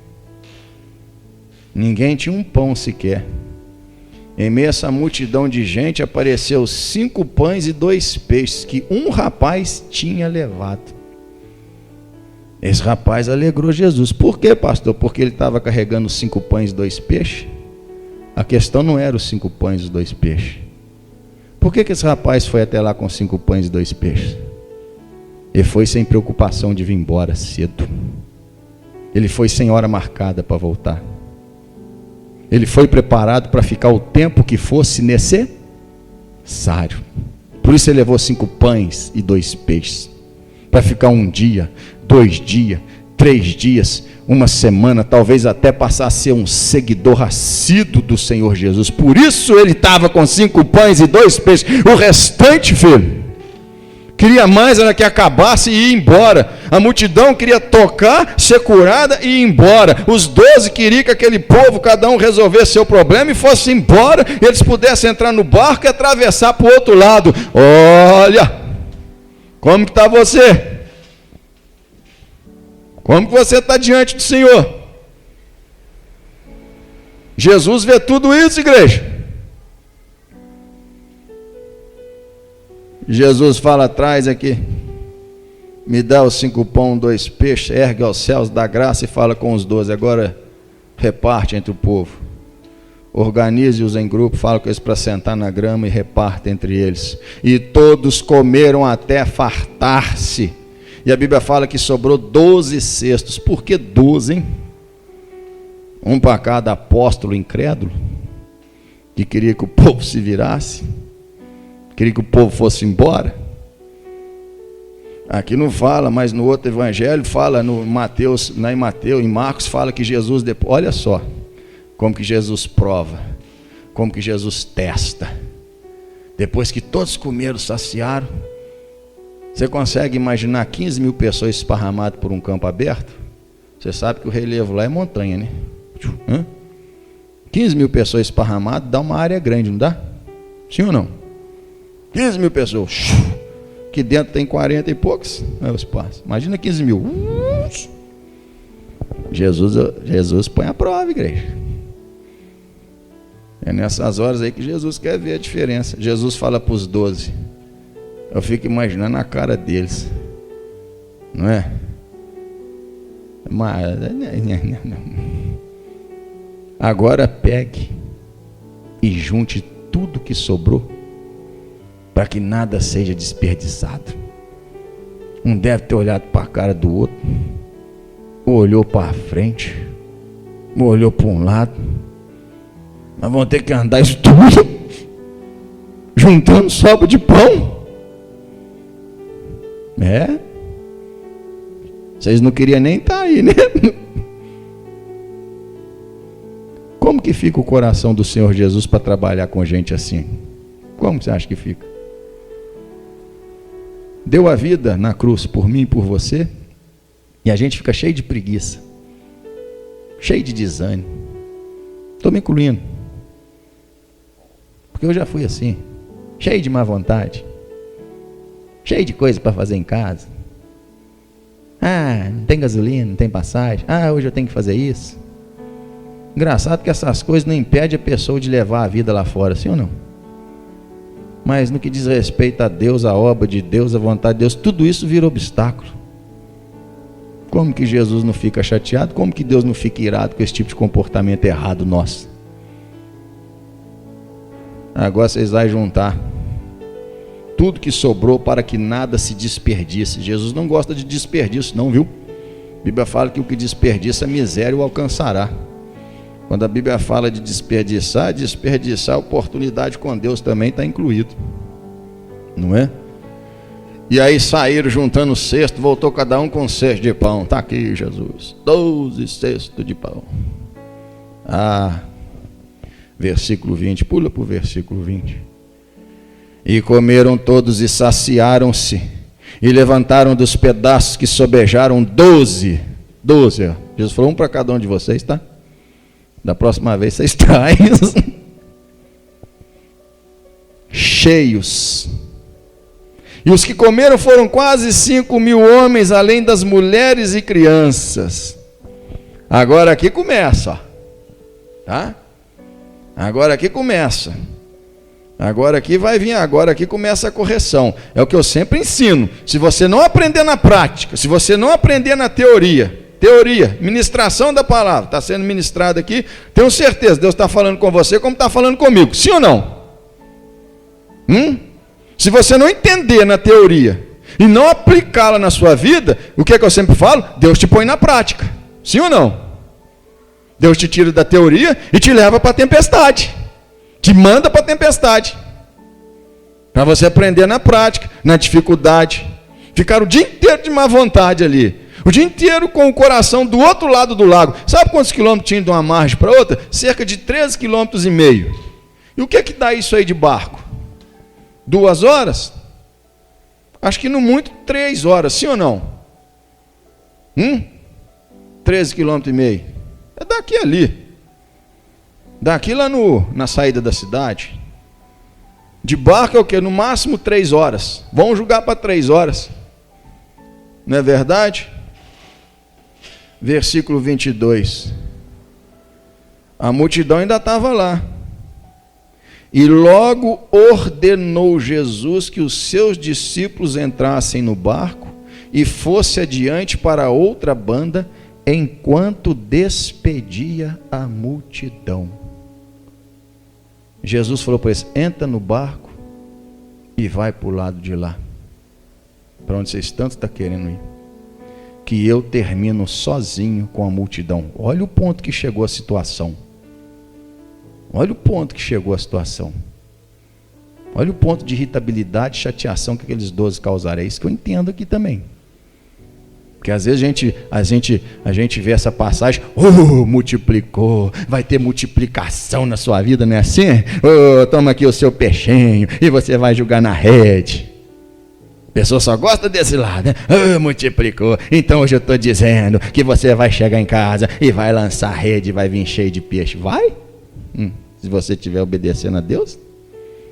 S1: Ninguém tinha um pão sequer. Em meio a essa multidão de gente, apareceu 5 pães e 2 peixes, que um rapaz tinha levado. Esse rapaz alegrou Jesus. Por quê, pastor? Porque ele estava carregando 5 pães e 2 peixes? A questão não era os 5 pães e 2 peixes. Por que esse rapaz foi até lá com 5 pães e 2 peixes? Ele foi sem preocupação de vir embora cedo. Ele foi sem hora marcada para voltar. Ele foi preparado para ficar o tempo que fosse necessário. Por isso ele levou 5 pães e 2 peixes. Para ficar 1 dia, 2 dias, 3 dias, 1 semana, talvez até passar a ser um seguidor assíduo do Senhor Jesus. Por isso ele estava com 5 pães e 2 peixes. O restante, filho, queria mais, era que acabasse e ir embora. A multidão queria tocar, ser curada e ir embora. Os 12 queriam que aquele povo, cada um resolvesse seu problema e fosse embora, e eles pudessem entrar no barco e atravessar para o outro lado. Olha, como que está você? Como que você está diante do Senhor? Jesus vê tudo isso, igreja. Jesus fala atrás aqui: me dá os 5 pães, 2 peixes, ergue aos céus, dá graça e fala com os 12. Agora reparte entre o povo. Organize-os em grupo, fala com eles para sentar na grama e reparte entre eles. E todos comeram até fartar-se. E a Bíblia fala que sobrou 12 cestos. Por que 12, hein? Um para cada apóstolo incrédulo, que queria que o povo se virasse, queria que o povo fosse embora. Aqui não fala, mas no outro evangelho fala, no Mateus, em Marcos fala que Jesus, depois, olha só, como que Jesus prova, como que Jesus testa. Depois que todos comeram, saciaram, você consegue imaginar 15 mil pessoas esparramadas por um campo aberto? Você sabe que o relevo lá é montanha, né? 15 mil pessoas esparramadas dá uma área grande, não dá? Sim ou não? 15 mil pessoas. Aqui dentro tem 40 e poucos. É o espaço. Imagina 15 mil. Jesus põe a prova, igreja. É nessas horas aí que Jesus quer ver a diferença. Jesus fala para os 12. Eu fico imaginando a cara deles. Não é? Mas agora pegue e junte tudo que sobrou, para que nada seja desperdiçado. Um deve ter olhado para a cara do outro, ou olhou para frente, ou olhou para um lado. Nós vamos ter que andar isso tudo juntando sobra de pão. É? Vocês não queriam nem estar aí, né? Como que fica o coração do Senhor Jesus para trabalhar com gente assim? Como você acha que fica? Deu a vida na cruz por mim e por você, e a gente fica cheio de preguiça, cheio de desânimo. Estou me incluindo, porque eu já fui assim, cheio de má vontade, cheio de coisa para fazer em casa. Ah, não tem gasolina, não tem passagem. Ah, hoje eu tenho que fazer isso. Engraçado que essas coisas não impedem a pessoa de levar a vida lá fora, sim ou não? Mas no que diz respeito a Deus, a obra de Deus, a vontade de Deus, tudo isso vira obstáculo. Como que Jesus não fica chateado? Como que Deus não fica irado com esse tipo de comportamento errado nosso? Agora vocês vão juntar tudo que sobrou para que nada se desperdice. Jesus não gosta de desperdício não, viu? A Bíblia fala que o que desperdiça, a miséria o alcançará. Quando a Bíblia fala de desperdiçar a oportunidade com Deus também está incluído, não é? E aí saíram juntando o cesto, voltou cada um com um cesto de pão. Está aqui, Jesus, 12 cestos de pão. Versículo 20, pula para o versículo 20. E comeram todos e saciaram-se, e levantaram dos pedaços que sobejaram 12. Jesus falou: um para cada um de vocês, tá? Da próxima vez vocês traem. Cheios. E os que comeram foram quase 5.000 homens, além das mulheres e crianças. Agora aqui começa, ó. Tá? Agora aqui começa. Agora aqui vai vir, agora aqui começa a correção. É o que eu sempre ensino. Se você não aprender na prática, se você não aprender na teoria, ministração da palavra, está sendo ministrado aqui, tenho certeza, Deus está falando com você como está falando comigo, sim ou não? Se você não entender na teoria e não aplicá-la na sua vida, o que é que eu sempre falo? Deus te põe na prática, sim ou não? Deus te tira da teoria e te leva para a tempestade, te manda para a tempestade, para você aprender na prática, na dificuldade, ficar o dia inteiro de má vontade ali, o dia inteiro com o coração do outro lado do lago. Sabe quantos quilômetros tinha de uma margem para outra? Cerca de 13,5 quilômetros. E o que é que dá isso aí de barco? 2 horas? Acho que no muito 3 horas, sim ou não? 13,5 quilômetros. É daqui ali. Daqui lá na saída da cidade. De barco é o quê? No máximo 3 horas. Vamos julgar para 3 horas. Não é verdade? Versículo 22. A multidão ainda estava lá. E logo ordenou Jesus que os seus discípulos entrassem no barco e fosse adiante para outra banda, enquanto despedia a multidão. Jesus falou para eles: entra no barco e vai para o lado de lá, para onde vocês tanto estão querendo ir, que eu termino sozinho com a multidão. Olha o ponto que chegou a situação. Olha o ponto que chegou a situação. Olha o ponto de irritabilidade, chateação que aqueles 12 causaram. É isso que eu entendo aqui também. Porque às vezes a gente vê essa passagem: multiplicou, vai ter multiplicação na sua vida, não é assim? Toma aqui o seu peixinho e você vai jogar na rede. A pessoa só gosta desse lado, né? Multiplicou. Então hoje eu estou dizendo que você vai chegar em casa e vai lançar a rede e vai vir cheio de peixe. Vai? Se você estiver obedecendo a Deus,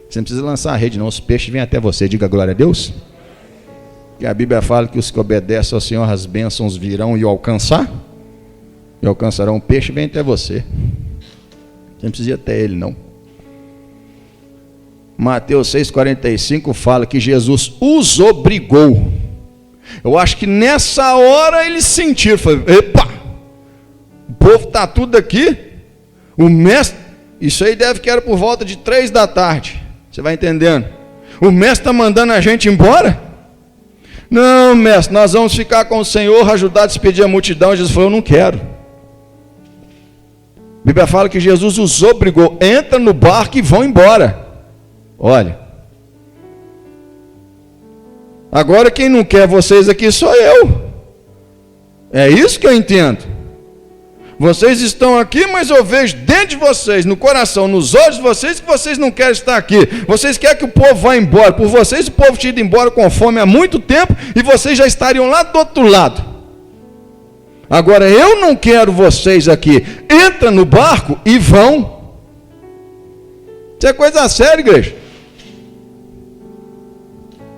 S1: você não precisa lançar a rede não, os peixes vêm até você. Diga glória a Deus. Que a Bíblia fala que os que obedecem ao Senhor, as bênçãos virão e o alcançar, e alcançarão o peixe, vem até você. Você não precisa ir até ele não. Mateus 6,45 fala que Jesus os obrigou. Eu acho que nessa hora eles sentiram, falaram: epa, o povo está tudo aqui, o mestre, isso aí deve que era por volta de 3 da tarde, você vai entendendo? O mestre está mandando a gente embora? Não, mestre, nós vamos ficar com o Senhor, ajudar a despedir a multidão. Jesus falou: eu não quero. A Bíblia fala que Jesus os obrigou: entra no barco e vão embora. Olha, agora quem não quer vocês aqui sou eu. É isso que eu entendo. Vocês estão aqui, mas eu vejo dentro de vocês, no coração, nos olhos de vocês, que vocês não querem estar aqui. Vocês querem que o povo vá embora. Por vocês o povo tinha ido embora com fome há muito tempo e vocês já estariam lá do outro lado. Agora eu não quero vocês aqui. Entra no barco e vão. Isso é coisa séria, igreja.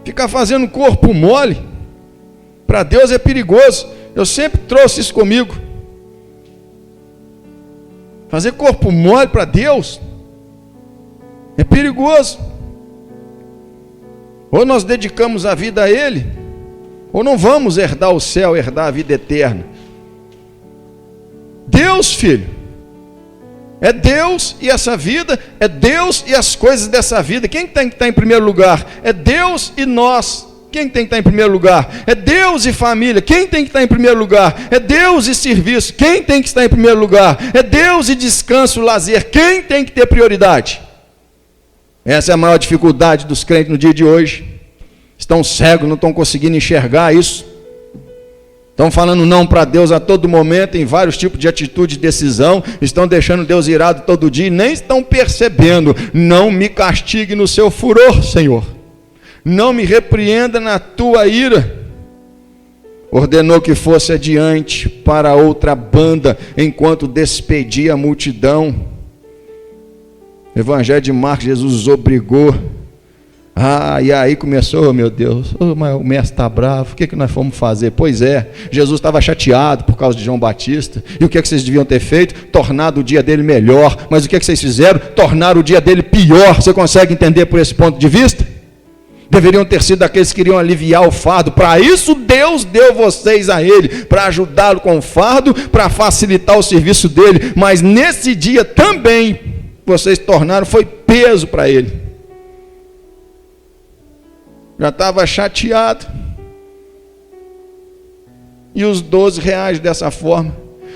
S1: Ficar fazendo corpo mole para Deus é perigoso. Eu sempre trouxe isso comigo. Fazer corpo mole para Deus é perigoso. Ou nós dedicamos a vida a Ele, ou não vamos herdar o céu, herdar a vida eterna. Deus, filho, é Deus e essa vida, é Deus e as coisas dessa vida. Quem tem que estar em primeiro lugar? É Deus e nós. Quem tem que estar em primeiro lugar? É Deus e família. Quem tem que estar em primeiro lugar? É Deus e serviço. Quem tem que estar em primeiro lugar? É Deus e descanso, lazer. Quem tem que ter prioridade? Essa é a maior dificuldade dos crentes no dia de hoje. Estão cegos, não estão conseguindo enxergar isso. Estão falando não para Deus a todo momento, em vários tipos de atitude e decisão, estão deixando Deus irado todo dia e nem estão percebendo. Não me castigue no seu furor, Senhor. Não me repreenda na tua ira. Ordenou que fosse adiante para outra banda, enquanto despedia a multidão. Evangelho de Marcos, Jesus os obrigou. E aí começou, meu Deus, mas o mestre está bravo, o que nós fomos fazer? Pois é, Jesus estava chateado por causa de João Batista, e o que vocês deviam ter feito? Tornado o dia dele melhor, mas o que vocês fizeram? Tornaram o dia dele pior. Você consegue entender por esse ponto de vista? Deveriam ter sido aqueles que queriam aliviar o fardo. Para isso Deus deu vocês a ele, para ajudá-lo com o fardo, para facilitar o serviço dele, mas nesse dia também vocês tornaram, foi peso para ele. Já estava chateado. E os 12 reagem dessa forma.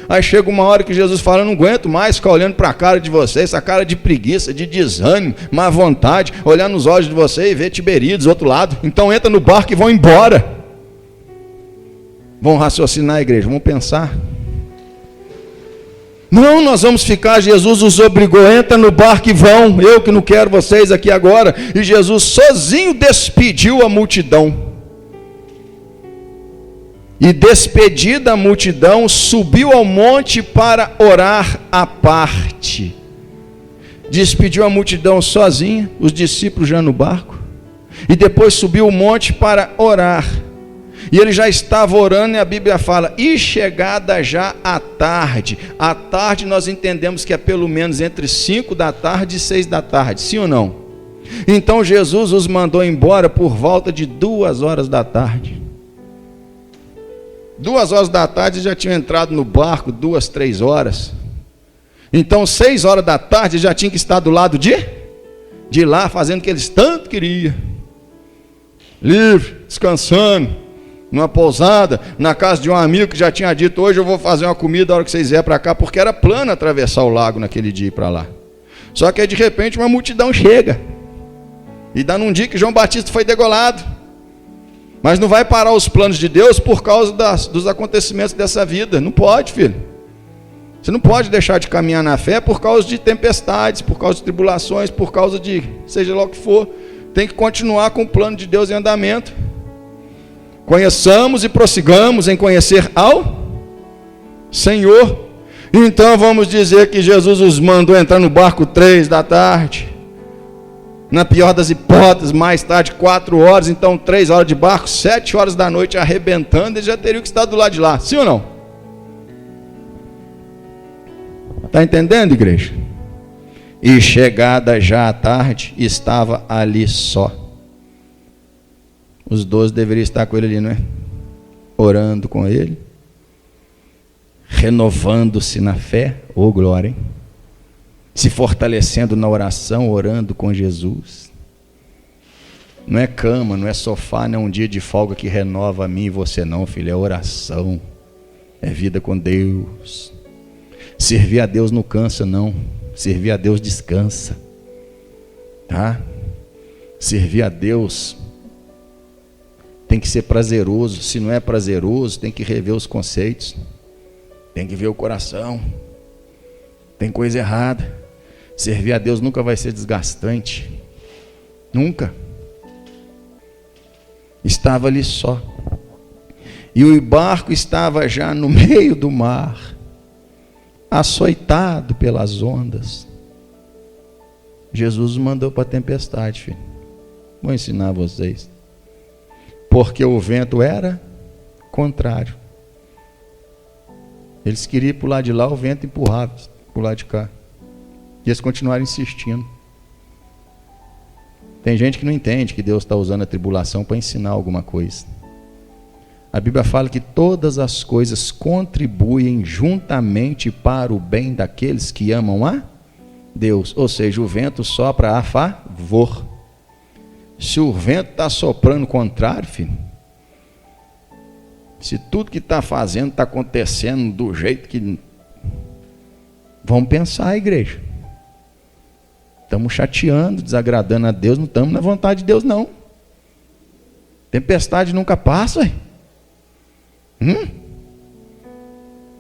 S1: Aí chega uma hora que Jesus fala: eu não aguento mais ficar olhando para a cara de vocês, essa cara de preguiça, de desânimo, má vontade, olhar nos olhos de vocês e ver Tiberíades do outro lado. Então entra no barco e vão embora. Vão raciocinar, a igreja, vão pensar. Não, nós vamos ficar, Jesus os obrigou, entra no barco e vão, eu que não quero vocês aqui agora. E Jesus sozinho despediu a multidão. E despedida a multidão, subiu ao monte para orar à parte. Despediu a multidão sozinha, os discípulos já no barco. E depois subiu o monte para orar. E ele já estava orando, e a Bíblia fala: e chegada já a tarde. A tarde nós entendemos que é pelo menos entre 5 da tarde e 6 da tarde, sim ou não? Então Jesus os mandou embora por volta de 2 horas da tarde. 2 horas da tarde já tinham entrado no barco, 2, 3 horas. Então 6 horas da tarde já tinha que estar do lado de lá, fazendo o que eles tanto queriam. Livre, descansando, numa pousada, na casa de um amigo que já tinha dito: hoje eu vou fazer uma comida a hora que vocês vierem para cá, porque era plano atravessar o lago naquele dia e ir para lá. Só que aí de repente uma multidão chega, e dá num dia que João Batista foi degolado. Mas não vai parar os planos de Deus por causa dos acontecimentos dessa vida. Não pode, filho. Você não pode deixar de caminhar na fé por causa de tempestades, por causa de tribulações, por causa de seja lá o que for. Tem que continuar com o plano de Deus em andamento. Conheçamos e prossigamos em conhecer ao Senhor. Então vamos dizer que Jesus os mandou entrar no barco 3 da tarde. Na pior das hipóteses, mais tarde 4 horas, então 3 horas de barco, 7 horas da noite arrebentando, eles já teriam que estar do lado de lá, sim ou não? Está entendendo, igreja? E chegada já à tarde, estava ali só. Os 12 deveriam estar com ele ali, não é? Orando com ele, renovando-se na fé, ô glória, hein? Se fortalecendo na oração, orando com Jesus. Não é cama, não é sofá, não é um dia de folga que renova a mim e você não, filho, é oração, é vida com Deus. Servir a Deus não cansa não, servir a Deus descansa, tá? Servir a Deus tem que ser prazeroso. Se não é prazeroso, tem que rever os conceitos, tem que ver o coração, tem coisa errada. Servir a Deus nunca vai ser desgastante, nunca. Estava ali só, e o barco estava já no meio do mar, açoitado pelas ondas. Jesus mandou para a tempestade, filho. Vou ensinar vocês. Porque o vento era contrário. Eles queriam ir para o lado de lá, o vento empurrava para o lado de cá. E eles continuaram insistindo. Tem gente que não entende que Deus está usando a tribulação para ensinar alguma coisa. A Bíblia fala que todas as coisas contribuem juntamente para o bem daqueles que amam a Deus. Ou seja, o vento sopra a favor. Se o vento está soprando contrário, filho, se tudo que está fazendo está acontecendo do jeito que... Vamos pensar, igreja. Estamos chateando, desagradando a Deus, não estamos na vontade de Deus, não. Tempestade nunca passa,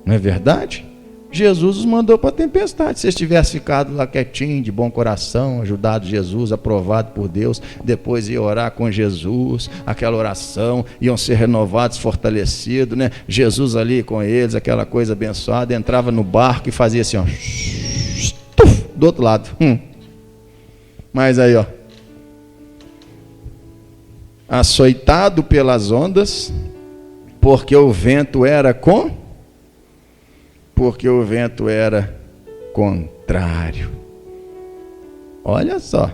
S1: Não é verdade? Jesus os mandou para a tempestade. Se eles tivessem ficado lá quietinho, de bom coração, ajudado Jesus, aprovado por Deus, depois ia orar com Jesus, aquela oração, iam ser renovados, fortalecidos, né? Jesus ali com eles, aquela coisa abençoada, entrava no barco e fazia assim, ó, do outro lado. Mas aí, ó, açoitado pelas ondas, porque o vento era contrário. Olha só.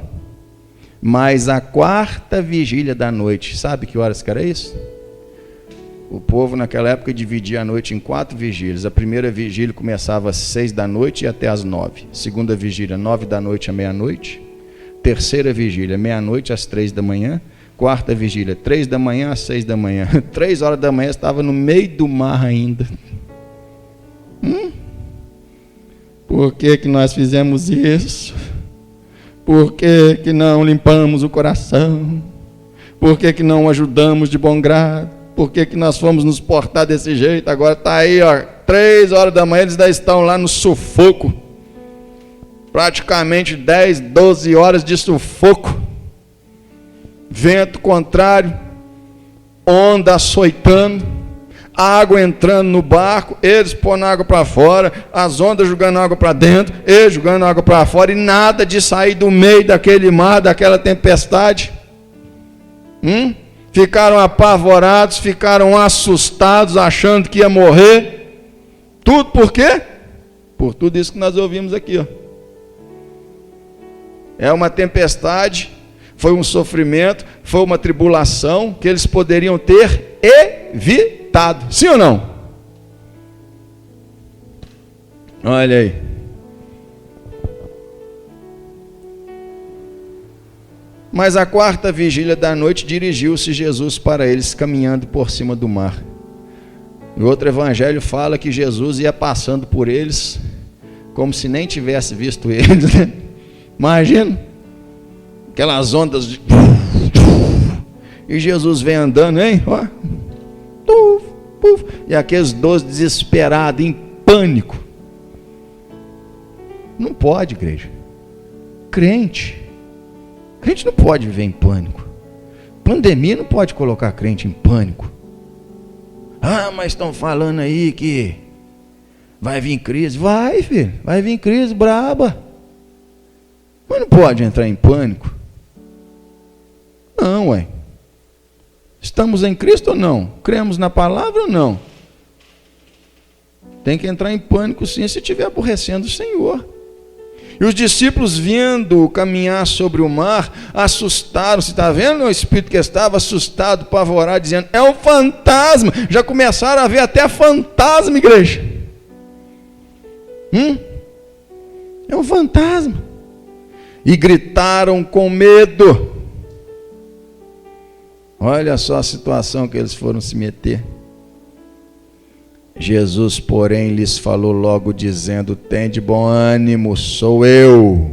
S1: Mas a quarta vigília da noite, sabe que horas que era isso? O povo naquela época dividia a noite em 4 vigílias. A primeira vigília começava às 6 da noite e até às 9. Segunda vigília, 9 da noite à meia-noite. Terceira vigília, meia-noite às 3 da manhã. Quarta vigília, 3 da manhã às 6 da manhã. 3 horas da manhã estava no meio do mar ainda. Por que nós fizemos isso? Por que não limpamos o coração? Por que não ajudamos de bom grado? Por que nós fomos nos portar desse jeito? Agora está aí, ó, 3 horas da manhã, eles ainda estão lá no sufoco. Praticamente 10, 12 horas de sufoco. Vento contrário, onda açoitando, água entrando no barco, eles pondo água para fora, as ondas jogando água para dentro, eles jogando água para fora, e nada de sair do meio daquele mar, daquela tempestade. Ficaram apavorados, ficaram assustados, achando que ia morrer. Tudo por quê? Por tudo isso que nós ouvimos aqui, ó. É uma tempestade, foi um sofrimento, foi uma tribulação que eles poderiam ter evitado. Sim ou não? Olha aí. Mas a quarta vigília da noite dirigiu-se Jesus para eles, caminhando por cima do mar. E outro evangelho fala que Jesus ia passando por eles, como se nem tivesse visto eles, né? Imagina, aquelas ondas de... E Jesus vem andando, hein? Ó. E aqueles 12 desesperados, em pânico. Não pode, igreja. Crente não pode viver em pânico. Pandemia não pode colocar crente em pânico. Ah, mas estão falando aí que vai vir crise. Vai, filho, vai vir crise braba. Mas não pode entrar em pânico. Não, ué. Estamos em Cristo ou não? Cremos na palavra ou não? Tem que entrar em pânico sim, se estiver aborrecendo o Senhor. E os discípulos, vindo caminhar sobre o mar, assustaram-se. Está vendo o espírito que estava assustado, apavorado, dizendo, é um fantasma. Já começaram a ver até fantasma, igreja. É um fantasma. E gritaram com medo. Olha só a situação que eles foram se meter. Jesus, porém, lhes falou logo, dizendo, tende bom ânimo, sou eu,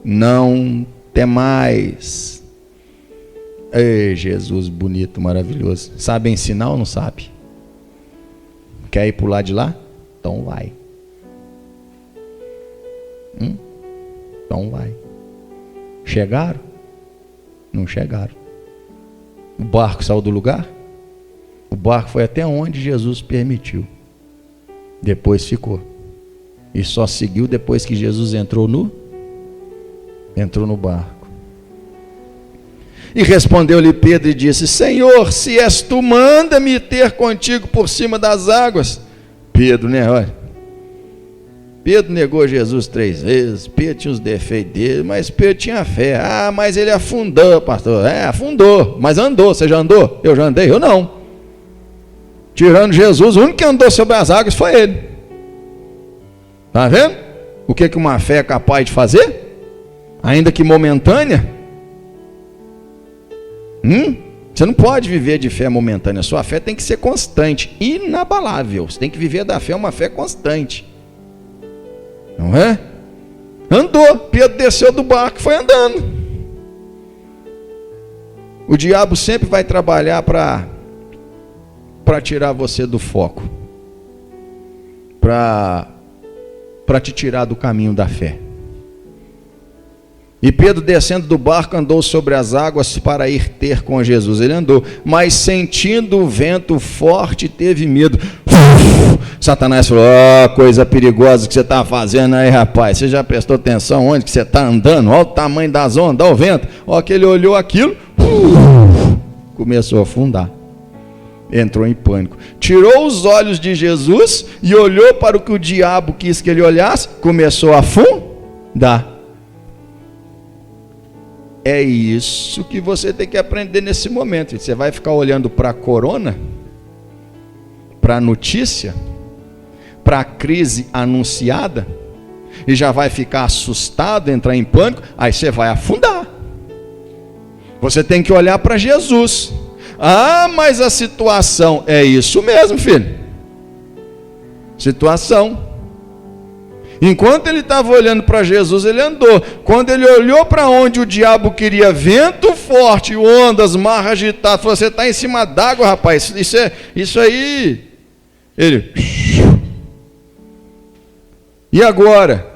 S1: não temais. Ei, Jesus bonito, maravilhoso. Sabe ensinar ou não sabe? Quer ir para o lado de lá? Então vai. Então vai. Chegaram? Não chegaram. O barco saiu do lugar? O barco foi até onde Jesus permitiu. Depois ficou. E só seguiu depois que Jesus entrou no barco. E respondeu-lhe Pedro e disse, Senhor, se és tu, manda-me ter contigo por cima das águas. Pedro, né, olha. Pedro negou Jesus 3 vezes, Pedro tinha os defeitos dele, mas Pedro tinha fé. Ah, mas ele afundou, pastor. Afundou, mas andou. Você já andou? Eu já andei? Eu não. Tirando Jesus, o único que andou sobre as águas foi ele. Está vendo? O que uma fé é capaz de fazer? Ainda que momentânea. Você não pode viver de fé momentânea. Sua fé tem que ser constante, inabalável. Você tem que viver da fé uma fé constante. Não é? Andou, Pedro desceu do barco e foi andando. O diabo sempre vai trabalhar para tirar você do foco. para te tirar do caminho da fé. E Pedro, descendo do barco, andou sobre as águas para ir ter com Jesus. Ele andou, mas sentindo o vento forte, teve medo. Satanás falou: coisa perigosa que você está fazendo aí, rapaz. Você já prestou atenção onde que você está andando? Olha o tamanho das ondas, olha o vento. Olha que ele olhou aquilo, começou a afundar. Entrou em pânico. Tirou os olhos de Jesus e olhou para o que o diabo quis que ele olhasse. Começou a afundar. É isso que você tem que aprender nesse momento. Você vai ficar olhando para a corona, para a notícia, para a crise anunciada, e já vai ficar assustado, entrar em pânico, aí você vai afundar. Você tem que olhar para Jesus. Mas a situação é isso mesmo, filho. Situação. Enquanto ele estava olhando para Jesus, ele andou. Quando ele olhou para onde o diabo queria, vento forte, ondas, mar agitado, falou: você está em cima d'água, rapaz. Isso aí. Ele. E agora?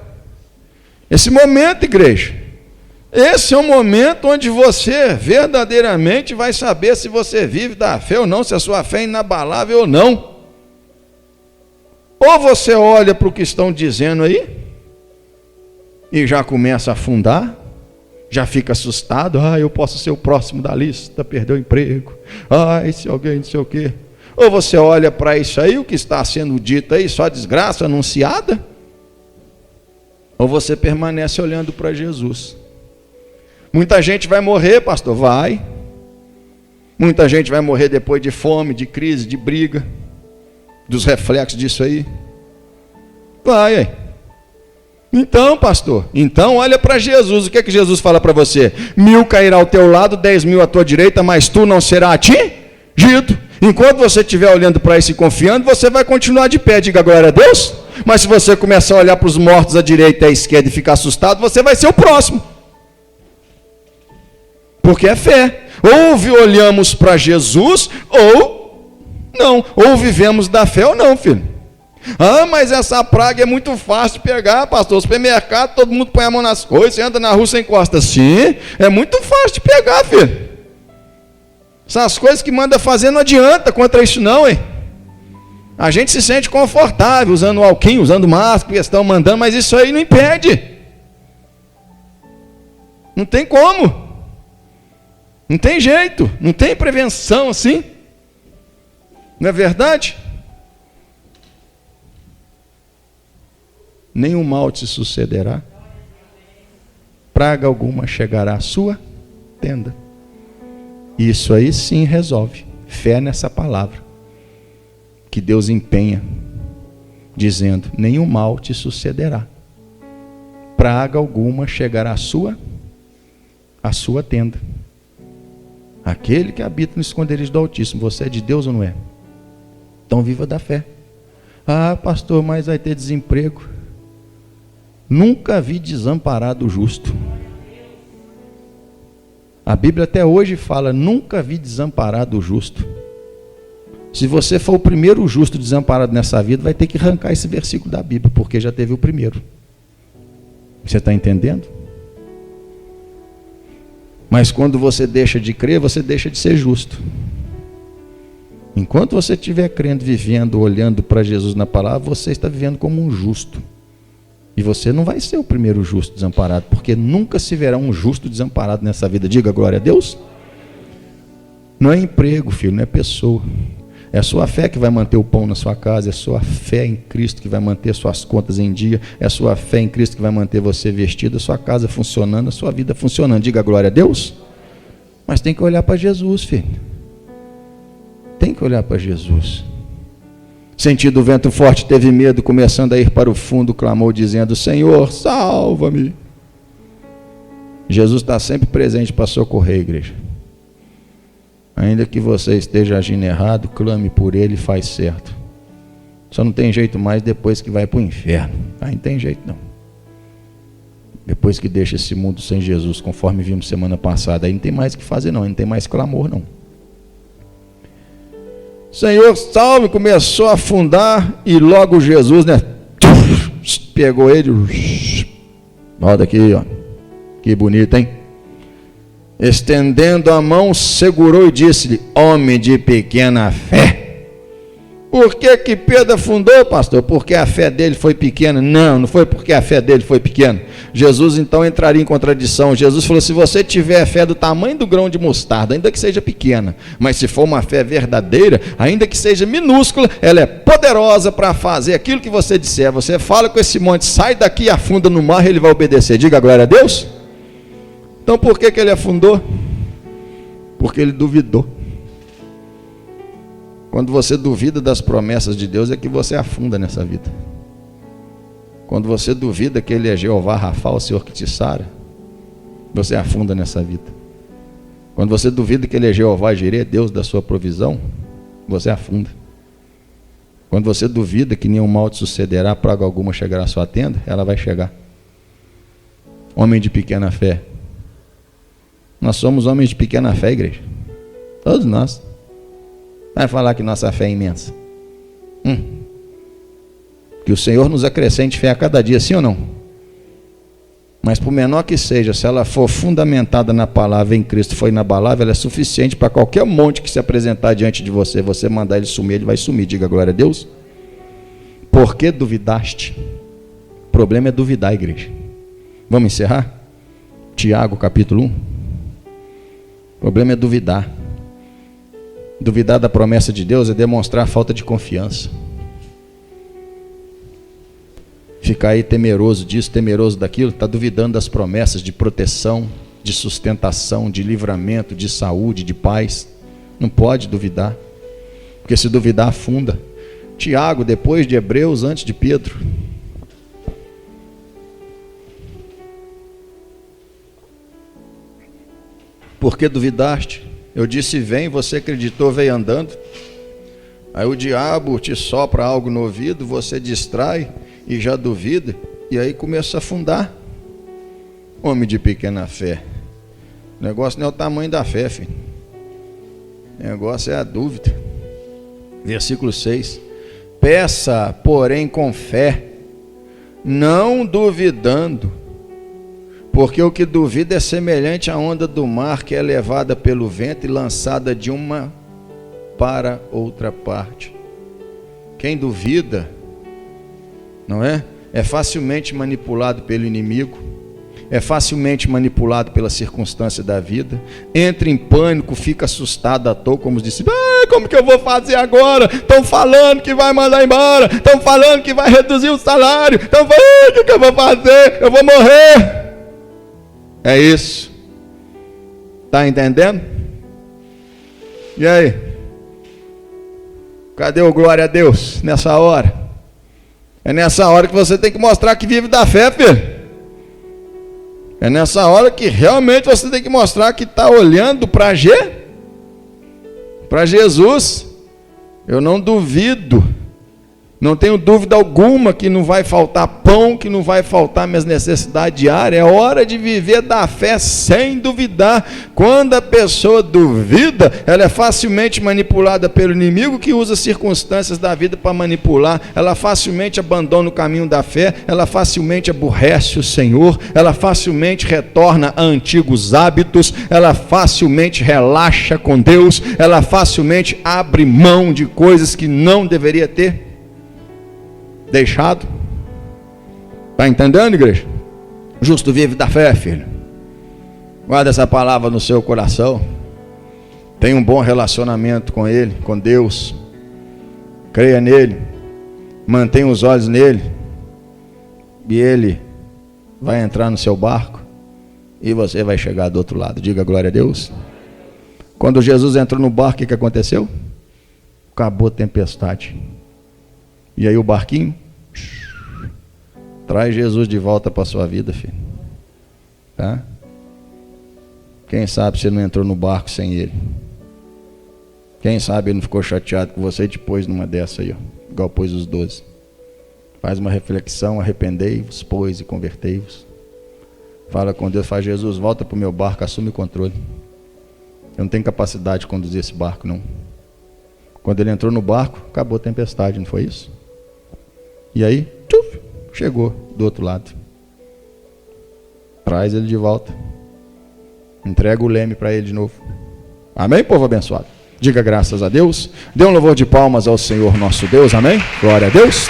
S1: Esse momento, igreja. Esse é o momento onde você verdadeiramente vai saber se você vive da fé ou não, se a sua fé é inabalável ou não. Ou você olha para o que estão dizendo aí e já começa a afundar, já fica assustado: eu posso ser o próximo da lista, perder o emprego, se alguém não sei o quê. Ou você olha para isso aí, o que está sendo dito aí, só desgraça anunciada, ou você permanece olhando para Jesus. Muita gente vai morrer, pastor, vai. Muita gente vai morrer depois de fome, de crise, de briga, dos reflexos disso aí. Vai. Então, pastor, olha para Jesus. O que é que Jesus fala para você? 1000 cairá ao teu lado, 10.000 à tua direita, mas tu não será atingido. Enquanto você estiver olhando para isso e confiando, você vai continuar de pé, diga glória a Deus. Mas se você começar a olhar para os mortos à direita e à esquerda e ficar assustado, você vai ser o próximo. Porque é fé. Ou olhamos para Jesus, ou não. Ou vivemos da fé ou não, filho. Mas essa praga é muito fácil de pegar, pastor. Supermercado, todo mundo põe a mão nas coisas, você anda na rua sem encosta. Sim, é muito fácil de pegar, filho. Essas coisas que manda fazer não adianta contra isso não, hein? A gente se sente confortável usando alquinho, usando máscara, porque estão mandando, mas isso aí não impede. Não tem como. Não tem jeito, não tem prevenção assim. Não é verdade? Nenhum mal te sucederá. Praga alguma chegará à sua tenda. Isso aí sim resolve. Fé nessa palavra que Deus empenha, dizendo: nenhum mal te sucederá. Praga alguma chegará à sua tenda. Aquele que habita no esconderijo do Altíssimo. Você é de Deus ou não é? Então viva da fé. Pastor, mas vai ter desemprego. Nunca vi desamparado o justo. A Bíblia até hoje fala: nunca vi desamparado o justo. Se você for o primeiro justo desamparado nessa vida, vai ter que arrancar esse versículo da Bíblia, porque já teve o primeiro. Você está entendendo? Mas quando você deixa de crer, você deixa de ser justo. Enquanto você estiver crendo, vivendo, olhando para Jesus na palavra, você está vivendo como um justo. E você não vai ser o primeiro justo desamparado, porque nunca se verá um justo desamparado nessa vida. Diga glória a Deus. Não é emprego, filho, não é pessoa. É a sua fé que vai manter o pão na sua casa, é a sua fé em Cristo que vai manter suas contas em dia, é a sua fé em Cristo que vai manter você vestido, a sua casa funcionando, a sua vida funcionando. Diga glória a Deus. Mas tem que olhar para Jesus, filho. Tem que olhar para Jesus. Sentindo o vento forte, teve medo, começando a ir para o fundo, clamou dizendo: Senhor, salva-me. Jesus está sempre presente para socorrer a igreja. Ainda que você esteja agindo errado, clame por ele e faz certo. Só não tem jeito mais depois que vai para o inferno. Aí não tem jeito não. Depois que deixa esse mundo sem Jesus, conforme vimos semana passada, aí não tem mais o que fazer não, aí não tem mais clamor não. Senhor, salve, começou a afundar e logo Jesus, né, pegou ele, olha aqui, ó, que bonito, hein? Estendendo a mão, segurou e disse-lhe: homem de pequena fé. Por que Pedro afundou, pastor? Porque a fé dele foi pequena. Não foi porque a fé dele foi pequena. Jesus então entraria em contradição. Jesus falou: se você tiver fé do tamanho do grão de mostarda, ainda que seja pequena, mas se for uma fé verdadeira, ainda que seja minúscula, ela é poderosa para fazer aquilo que você disser. Você fala com esse monte: sai daqui e afunda no mar, ele vai obedecer. Diga glória a Deus. Então por que ele afundou? Porque ele duvidou. Quando você duvida das promessas de Deus, é que você afunda nessa vida. Quando você duvida que Ele é Jeová Rafa, o Senhor que te sara, você afunda nessa vida. Quando você duvida que Ele é Jeová Jireh, Deus da sua provisão, você afunda. Quando você duvida que nenhum mal te sucederá, praga alguma chegará à sua tenda, ela vai chegar. Homem de pequena fé. Nós somos homens de pequena fé, igreja. Todos nós. Vai falar que nossa fé é imensa. Que o Senhor nos acrescente fé a cada dia, sim ou não? Mas por menor que seja, se ela for fundamentada na palavra, em Cristo, foi inabalável, ela é suficiente para qualquer monte que se apresentar diante de você. Você mandar ele sumir, ele vai sumir. Diga glória a Deus. Por que duvidaste? O problema é duvidar, igreja. Vamos encerrar? Tiago capítulo 1. O problema é duvidar. Duvidar da promessa de Deus é demonstrar falta de confiança. Ficar aí temeroso disso, temeroso daquilo, está duvidando das promessas de proteção, de sustentação, de livramento, de saúde, de paz. Não pode duvidar, porque se duvidar afunda. Tiago, depois de Hebreus, antes de Pedro. Por que duvidaste? Eu disse vem, você acreditou, veio andando. Aí o diabo te sopra algo no ouvido, você distrai e já duvida, e aí começa a afundar. Homem de pequena fé. O negócio não é o tamanho da fé, filho. O negócio é a dúvida. Versículo 6. Peça, porém, com fé, não duvidando, porque o que duvida é semelhante à onda do mar, que é levada pelo vento e lançada de uma para outra parte. Quem duvida, não é? É facilmente manipulado pelo inimigo, é facilmente manipulado pela circunstância da vida, entra em pânico, fica assustado à toa, como disse: como que eu vou fazer agora? Estão falando que vai mandar embora, estão falando que vai reduzir o salário, estão falando: o que eu vou fazer? Eu vou morrer. É isso. Está entendendo? E aí? Cadê o glória a Deus nessa hora? É nessa hora que você tem que mostrar que vive da fé, filho. É nessa hora que realmente você tem que mostrar que está olhando para Jesus. Eu não duvido, não tenho dúvida alguma que não vai faltar pão, que não vai faltar minhas necessidades diárias. É hora de viver da fé sem duvidar. Quando a pessoa duvida, ela é facilmente manipulada pelo inimigo, que usa circunstâncias da vida para manipular. Ela facilmente abandona o caminho da fé, ela facilmente aborrece o Senhor, ela facilmente retorna a antigos hábitos, ela facilmente relaxa com Deus, ela facilmente abre mão de coisas que não deveria ter deixado. Está entendendo, igreja? Justo vive da fé, filho. Guarda essa palavra no seu coração. Tenha um bom relacionamento com Ele, com Deus. Creia nele. Mantenha os olhos nele. E Ele vai entrar no seu barco. E você vai chegar do outro lado. Diga glória a Deus. Quando Jesus entrou no barco, o que aconteceu? Acabou a tempestade. E aí o barquinho traz Jesus de volta para a sua vida, filho. Tá? Quem sabe você não entrou no barco sem ele? Quem sabe ele não ficou chateado com você e te pôs numa dessa aí, ó, igual pôs os 12. Faz uma reflexão, arrependei-vos, pois, e convertei-vos. Fala com Deus, faz: Jesus, volta para o meu barco, assume o controle. Eu não tenho capacidade de conduzir esse barco, não. Quando ele entrou no barco, acabou a tempestade, não foi isso? E aí, chegou do outro lado. Traz ele de volta. Entrega o leme para ele de novo. Amém, povo abençoado? Diga graças a Deus. Dê um louvor de palmas ao Senhor nosso Deus, amém? Glória a Deus.